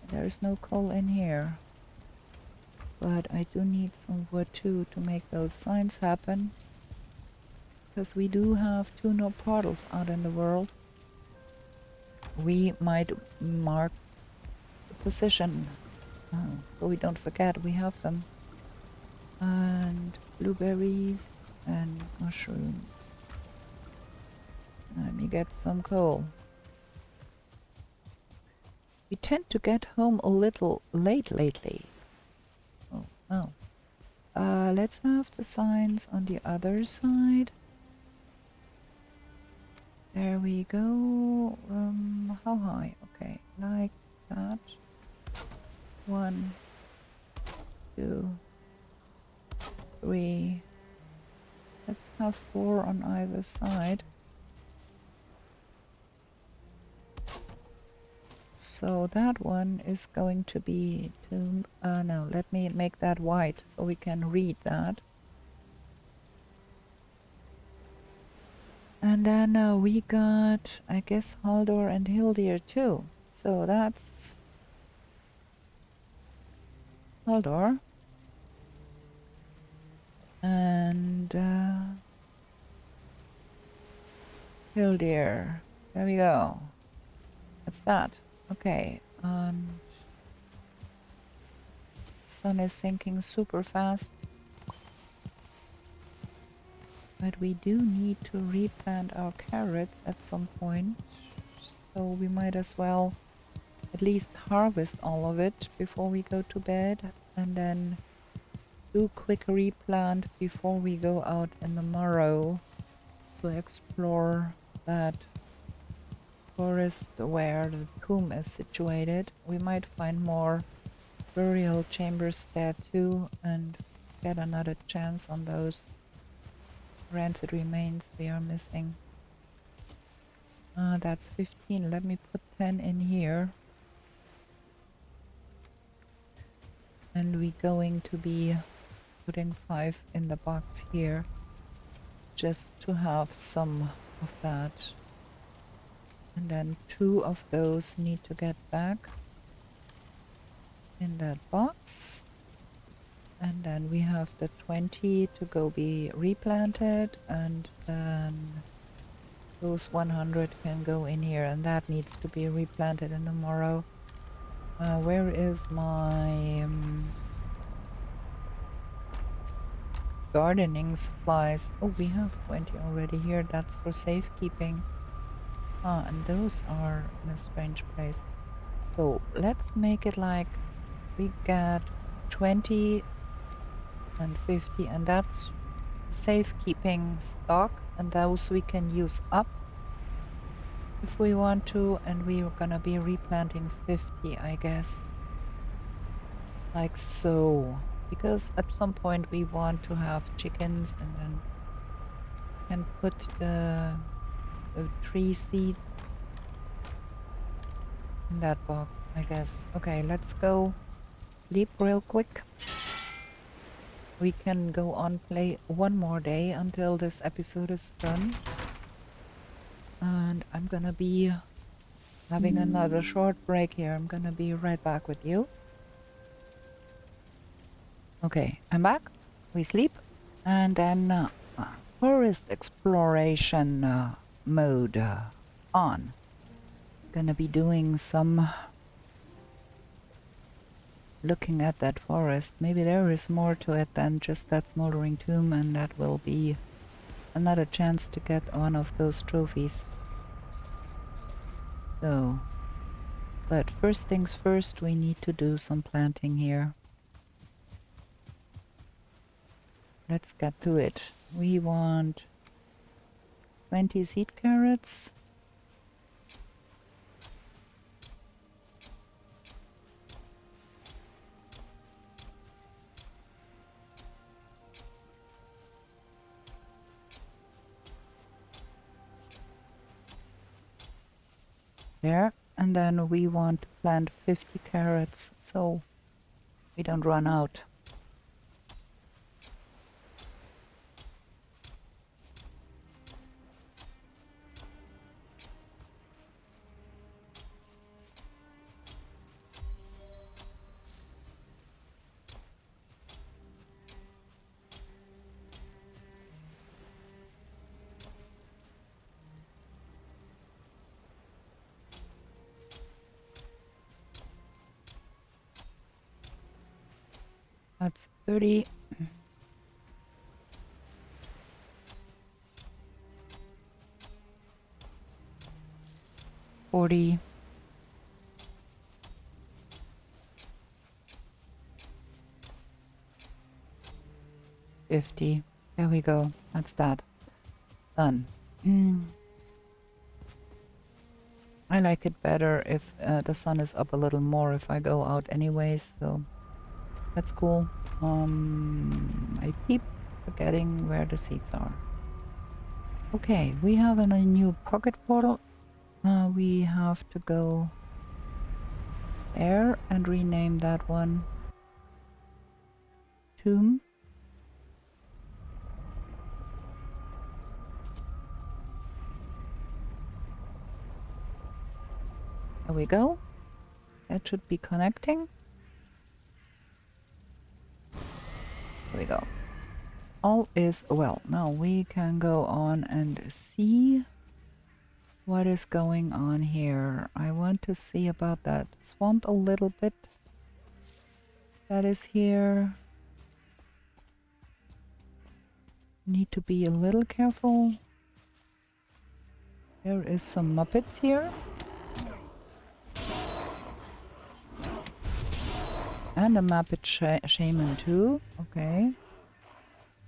There is no coal in here. But I do need some wood too to make those signs happen. Because we do have 2 no portals out in the world. We might mark the position so we don't forget we have them. And blueberries and mushrooms. Let me get some coal. We tend to get home a little late lately. Oh. Let's have the signs on the other side. There we go. How high? Okay, like that. 1, 2, 3. Let's have 4 on either side. So that one is going to be to... no, let me make that white so we can read that. And then we got, I guess, Hildir and Hildir too. So that's Hildir. And Hildir. There we go. What's that? Okay. Sun is sinking super fast. But we do need to replant our carrots at some point. So we might as well at least harvest all of it before we go to bed. and then do quick replant before we go out in the morrow to explore that forest where the tomb is situated. We might find more burial chambers there too and get another chance on those rancid remains we are missing. That's 15. Let me put 10 in here. And we're going to be putting 5 in the box here just to have some of that. And then 2 of those need to get back in that box. And then we have the 20 to go be replanted, and then those 100 can go in here, and that needs to be replanted in tomorrow. Where is my gardening supplies? Oh, we have 20 already here. That's for safekeeping. And those are in a strange place. So let's make it like we get 20 and 50, and that's safekeeping stock, and those we can use up if we want to, and we're gonna be replanting 50, I guess, like so, because at some point we want to have chickens, and then can put the tree seeds in that box, I guess. Okay, let's go sleep real quick. We can go on play one more day until this episode is done. And I'm gonna be having another short break here. I'm gonna be right back with you. Okay, I'm back. We sleep. And then forest exploration mode on. Gonna be doing some looking at that forest. Maybe there is more to it than just that smoldering tomb, and that will be another chance to get one of those trophies. So, but first things first, we need to do some planting here. Let's get to it. We want 20 seed carrots. There, and then we want to plant 50 carrots so we don't run out. That's 30. 40. 50. There we go. That's that. Done. I like it better if the sun is up a little more if I go out anyways, so that's cool. I keep forgetting where the seeds are. Okay, we have a new pocket portal. We have to go there and rename that one Tomb. There we go. That should be connecting. There we go. All is well. Now we can go on and see what is going on here. I want to see about that swamp a little bit. That is here. Need to be a little careful. There is some Muppets here. And a Muppet Shaman too. Okay.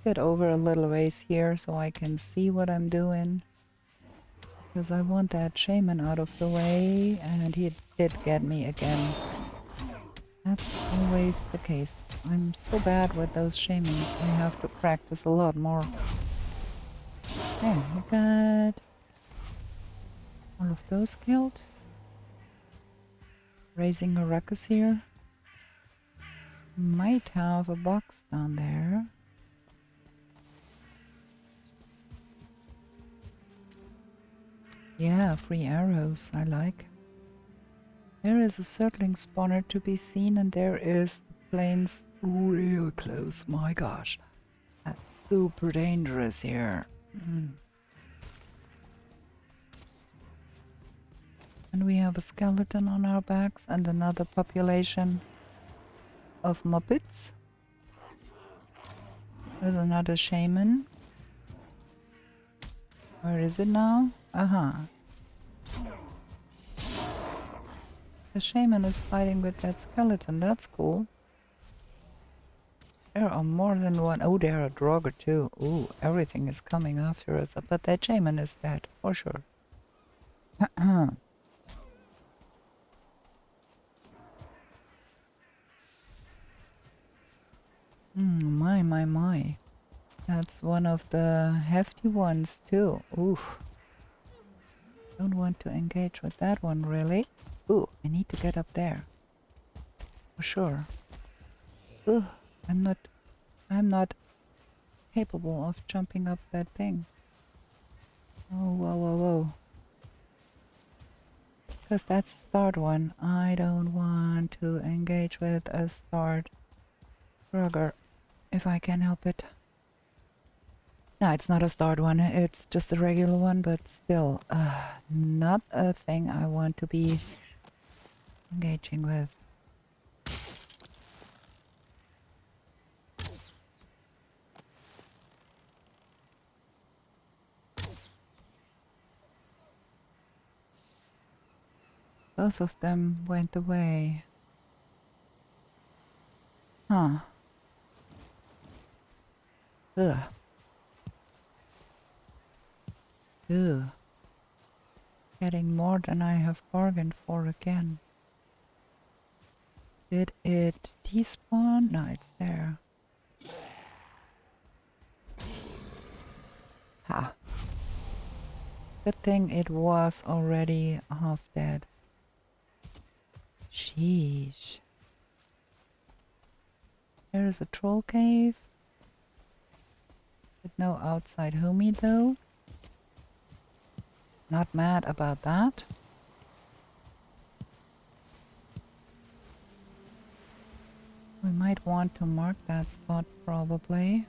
Get over a little ways here so I can see what I'm doing. Because I want that Shaman out of the way, and he did get me again. That's always the case. I'm so bad with those Shamans. I have to practice a lot more. Okay, we got all of those killed. Raising a ruckus here. Might have a box down there. Yeah, free arrows, I like. There is a circling spawner to be seen, and there is the plains real close. My gosh, that's super dangerous here. And we have a skeleton on our backs and another population of Muppets. There's another shaman. Where is it now? Aha. The shaman is fighting with that skeleton. That's cool. There are more than one. Oh, there are Draugr too. Ooh, everything is coming after us. But that shaman is dead, for sure. My. That's one of the hefty ones too. Oof. Don't want to engage with that one, really. Ooh, I need to get up there. For sure. Ugh, I'm not capable of jumping up that thing. Oh, whoa. Because that's a start one. I don't want to engage with a start Draugr if I can help it. No, it's not a start one. It's just a regular one, but still, not a thing I want to be engaging with. Both of them went away. Huh. Ugh. Ugh. Getting more than I have bargained for again. Did it despawn? No, it's there. Ha. Good thing it was already half dead. Sheesh. There is a troll cave. With no outside homie though. Not mad about that. We might want to mark that spot probably.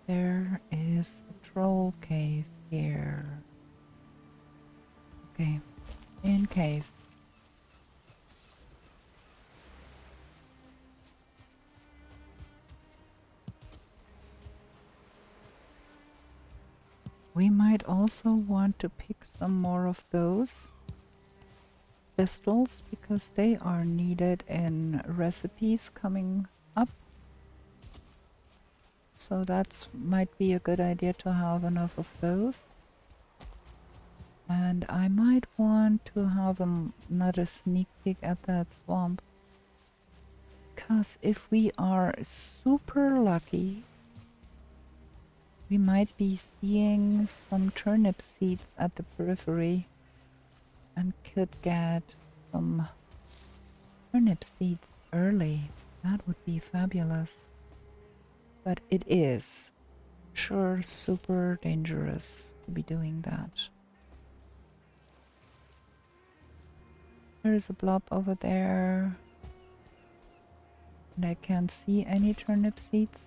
There is a troll cave here. Okay, in case. We might also want to pick some more of those crystals because they are needed in recipes coming up. So that might be a good idea to have enough of those. And I might want to have another sneak peek at that swamp. Because if we are super lucky, we might be seeing some turnip seeds at the periphery and could get some turnip seeds early. That would be fabulous. But it is sure super dangerous to be doing that. There is a blob over there. And I can't see any turnip seeds.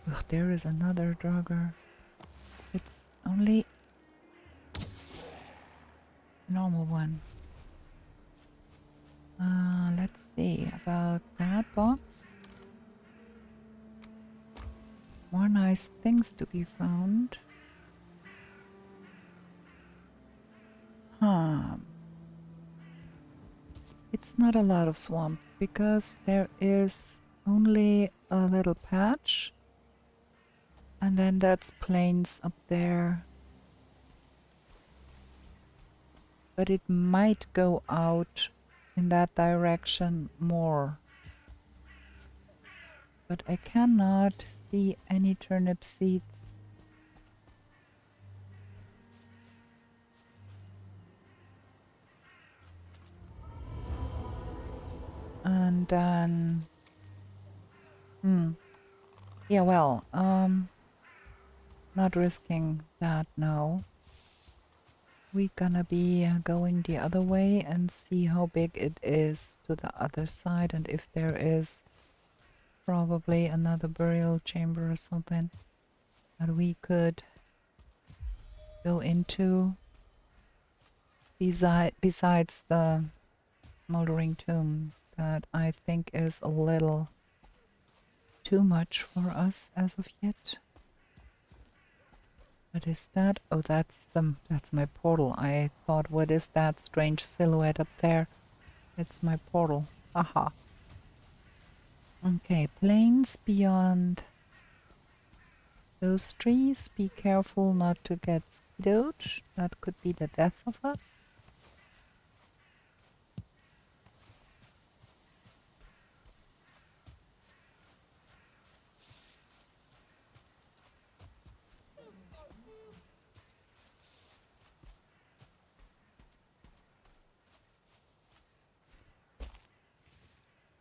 Ugh, there is another Draugr. It's only a normal one. Let's see about that box. More nice things to be found. It's not a lot of swamp because there is only a little patch. And then that's plains up there. But it might go out in that direction more. But I cannot see any turnip seeds. And then... Yeah, well, not risking that now. We're gonna be going the other way and see how big it is to the other side and if there is probably another burial chamber or something that we could go into besides the smoldering tomb that I think is a little too much for us as of yet. What is that? Oh, that's my portal. I thought, what is that strange silhouette up there? It's my portal. Aha. Okay, plains beyond those trees. Be careful not to get skewered. That could be the death of us.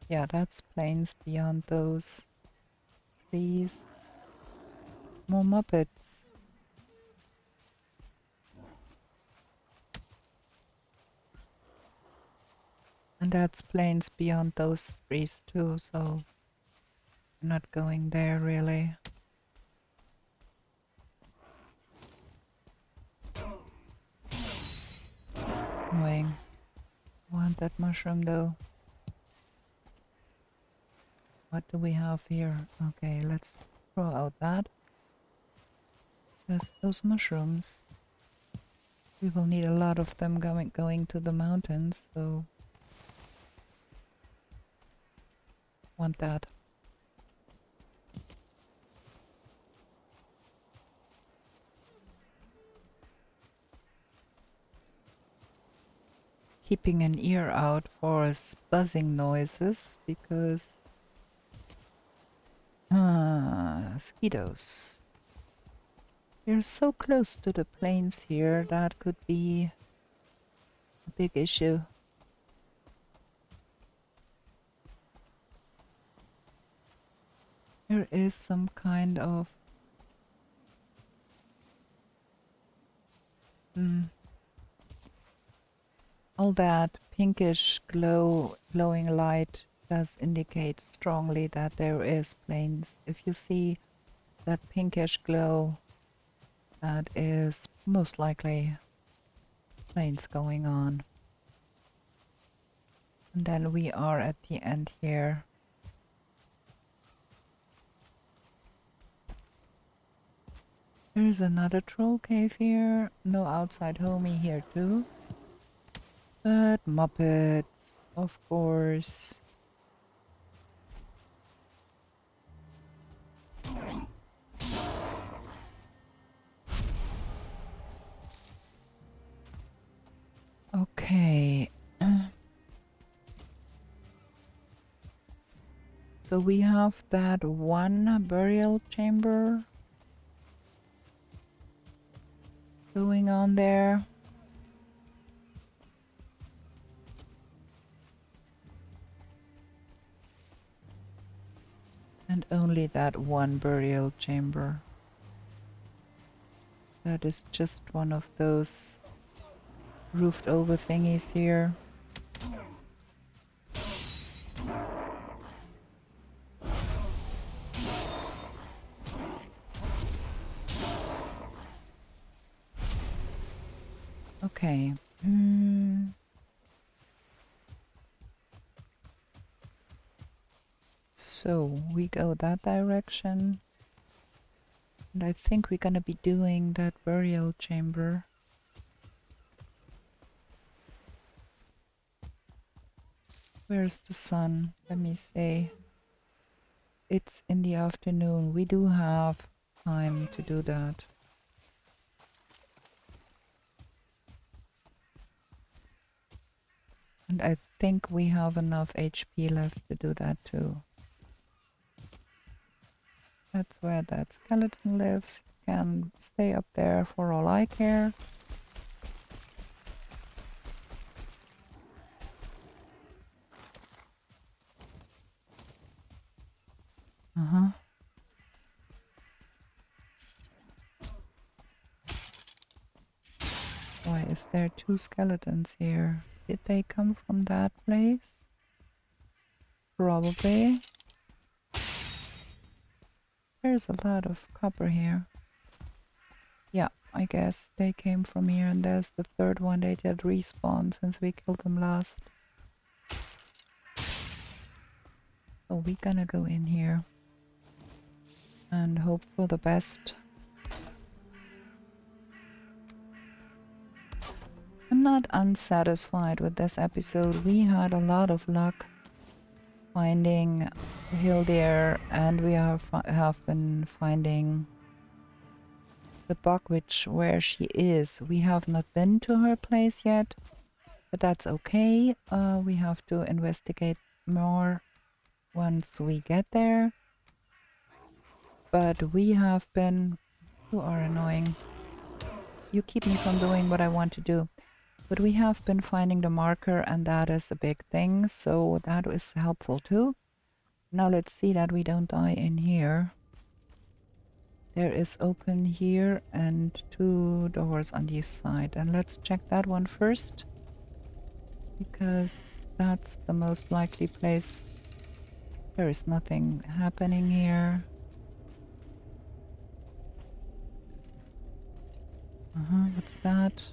Yeah, that's plains beyond those trees. More Muppets. And that's plains beyond those trees too, so I'm not going there really. Annoying. Want that mushroom though. What do we have here? Okay, let's throw out that. Because those mushrooms, we will need a lot of them going to the mountains, so want that. Keeping an ear out for buzzing noises because mosquitoes. We're so close to the plains here, that could be a big issue. There is some kind of all that pinkish glowing light does indicate strongly that there is plains. If you see that pinkish glow, that is most likely plains going on. And then we are at the end here. There's another troll cave here. No outside homie here too. But Muppets, of course. Okay. So we have that one burial chamber going on there. And only that one burial chamber. That is just one of those roofed over thingies here. Okay. So we go that direction. And I think we're gonna be doing that burial chamber. Where's the sun? Let me see. It's in the afternoon. We do have time to do that. And I think we have enough HP left to do that too. That's where that skeleton lives. He can stay up there for all I care. Uh-huh. Why is there two skeletons here? Did they come from that place? Probably. There's a lot of copper here. Yeah, I guess they came from here, and there's the third one. They did respawn since we killed them last. So we're gonna go in here and hope for the best. I'm not unsatisfied with this episode. We had a lot of luck finding Hildir, and we have been finding the bug witch where she is. We have not been to her place yet, but that's okay. We have to investigate more once we get there. But we have been... You are annoying. You keep me from doing what I want to do. But we have been finding the marker, and that is a big thing, so that is helpful too. Now let's see that we don't die in here. There is open here and two doors on this side. And let's check that one first, because that's the most likely place. There is nothing happening here. What's that?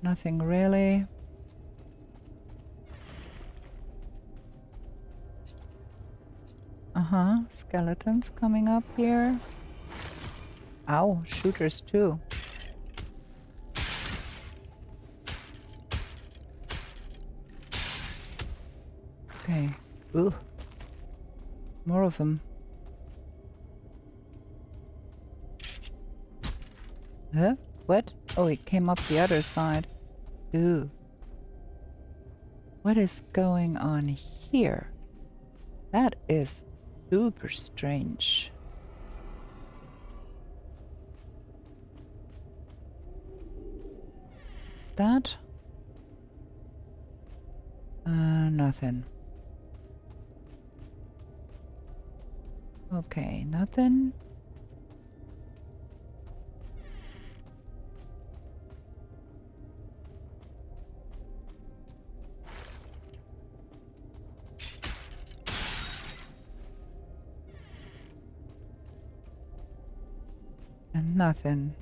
Nothing really. Skeletons coming up here. Ow, shooters too. Okay. Ooh. More of them. Huh? What? Oh, it came up the other side. Ooh. What is going on here? That is super strange. What's that? Nothing. Okay, nothing. And nothing.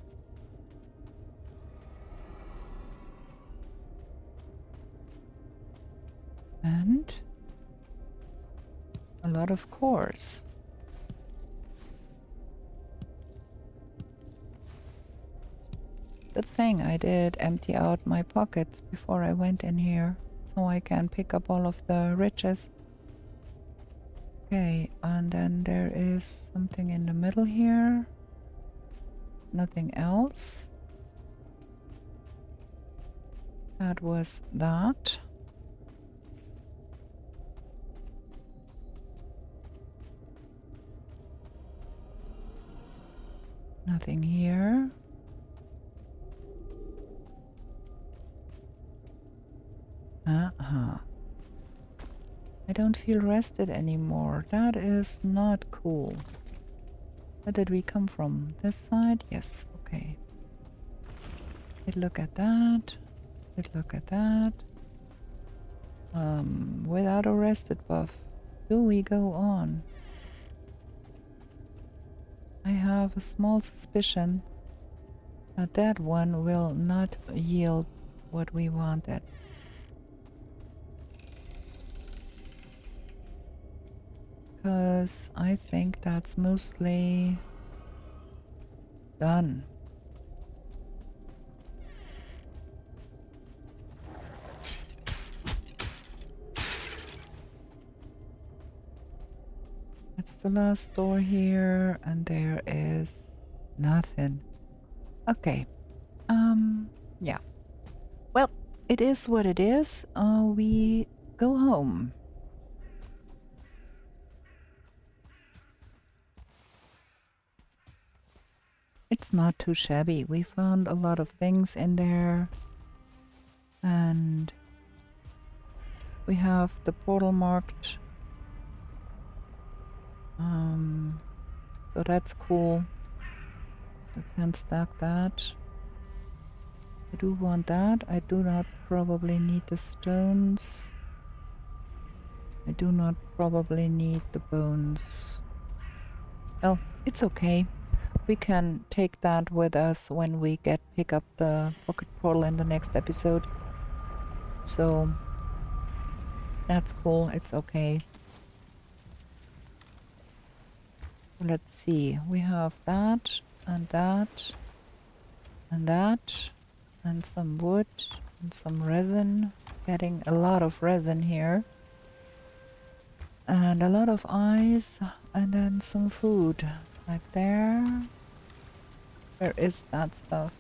And a lot of cores. Good thing I did empty out my pockets before I went in here, so I can pick up all of the riches. Okay, and then there is something in the middle here. Nothing else. That was that. Nothing here. I don't feel rested anymore. That is not cool. Where did we come from? This side? Yes, okay. Let's look at that. Let's look at that. Without a rested buff, do we go on? I have a small suspicion that that one will not yield what we wanted. Because I think that's mostly done. That's the last door here, and there is nothing. Okay. Yeah. Well, it is what it is. We go home. It's not too shabby. We found a lot of things in there. And we have the portal marked. So that's cool. We can stack that. I do want that. I do not probably need the stones. I do not probably need the bones. Well, it's okay. We can take that with us when we pick up the pocket portal in the next episode. So that's cool. It's okay. Let's see. We have that and that and that and some wood and some resin. Getting a lot of resin here. And a lot of ice and then some food. Like there. Where is that stuff?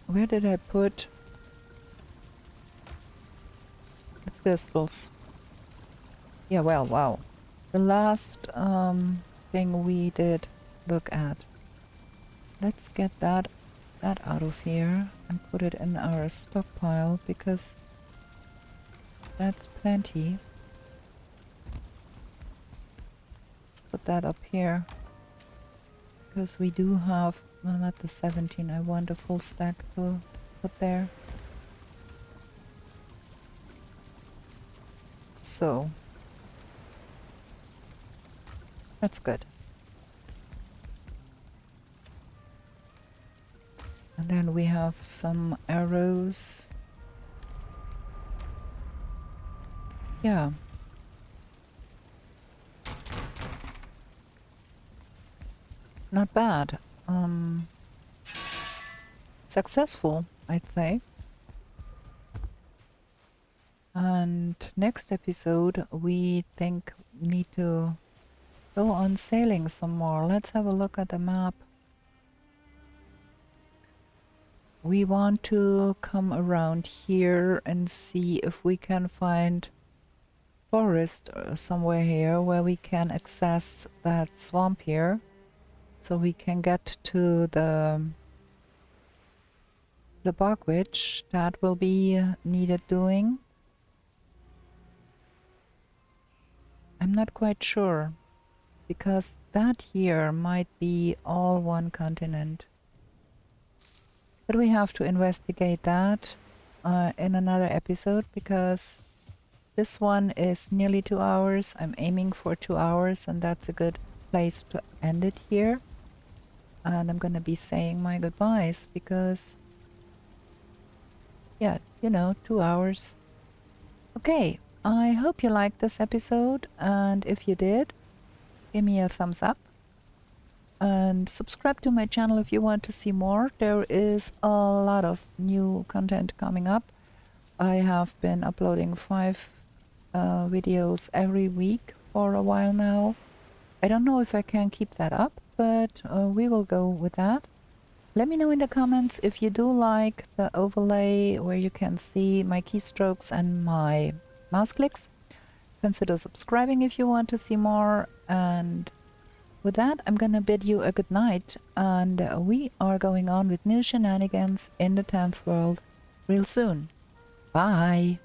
Where did I put the crystals? Yeah, well, wow. The last thing we did look at. Let's get that out of here and put it in our stockpile because that's plenty. Let's put that up here because we do have, well, not the 17, I want a full stack to put there. So that's good. And then we have some arrows. Yeah. Not bad. Successful, I'd say. And next episode we think we need to go on sailing some more. Let's have a look at the map. We want to come around here and see if we can find forest somewhere here where we can access that swamp here, so we can get to the bog witch. That will be needed doing. I'm not quite sure, because that here might be all one continent. But we have to investigate that in another episode, because this one is nearly 2 hours. I'm aiming for 2 hours, and that's a good place to end it here. And I'm gonna be saying my goodbyes because, yeah, you know, 2 hours. Okay, I hope you liked this episode, and if you did, give me a thumbs up. And subscribe to my channel if you want to see more. There is a lot of new content coming up. I have been uploading 5 videos every week for a while now. I don't know if I can keep that up, but we will go with that. Let me know in the comments if you do like the overlay where you can see my keystrokes and my mouse clicks. Consider subscribing if you want to see more, and with that, I'm gonna bid you a good night, and we are going on with new shenanigans in the 10th world real soon. Bye!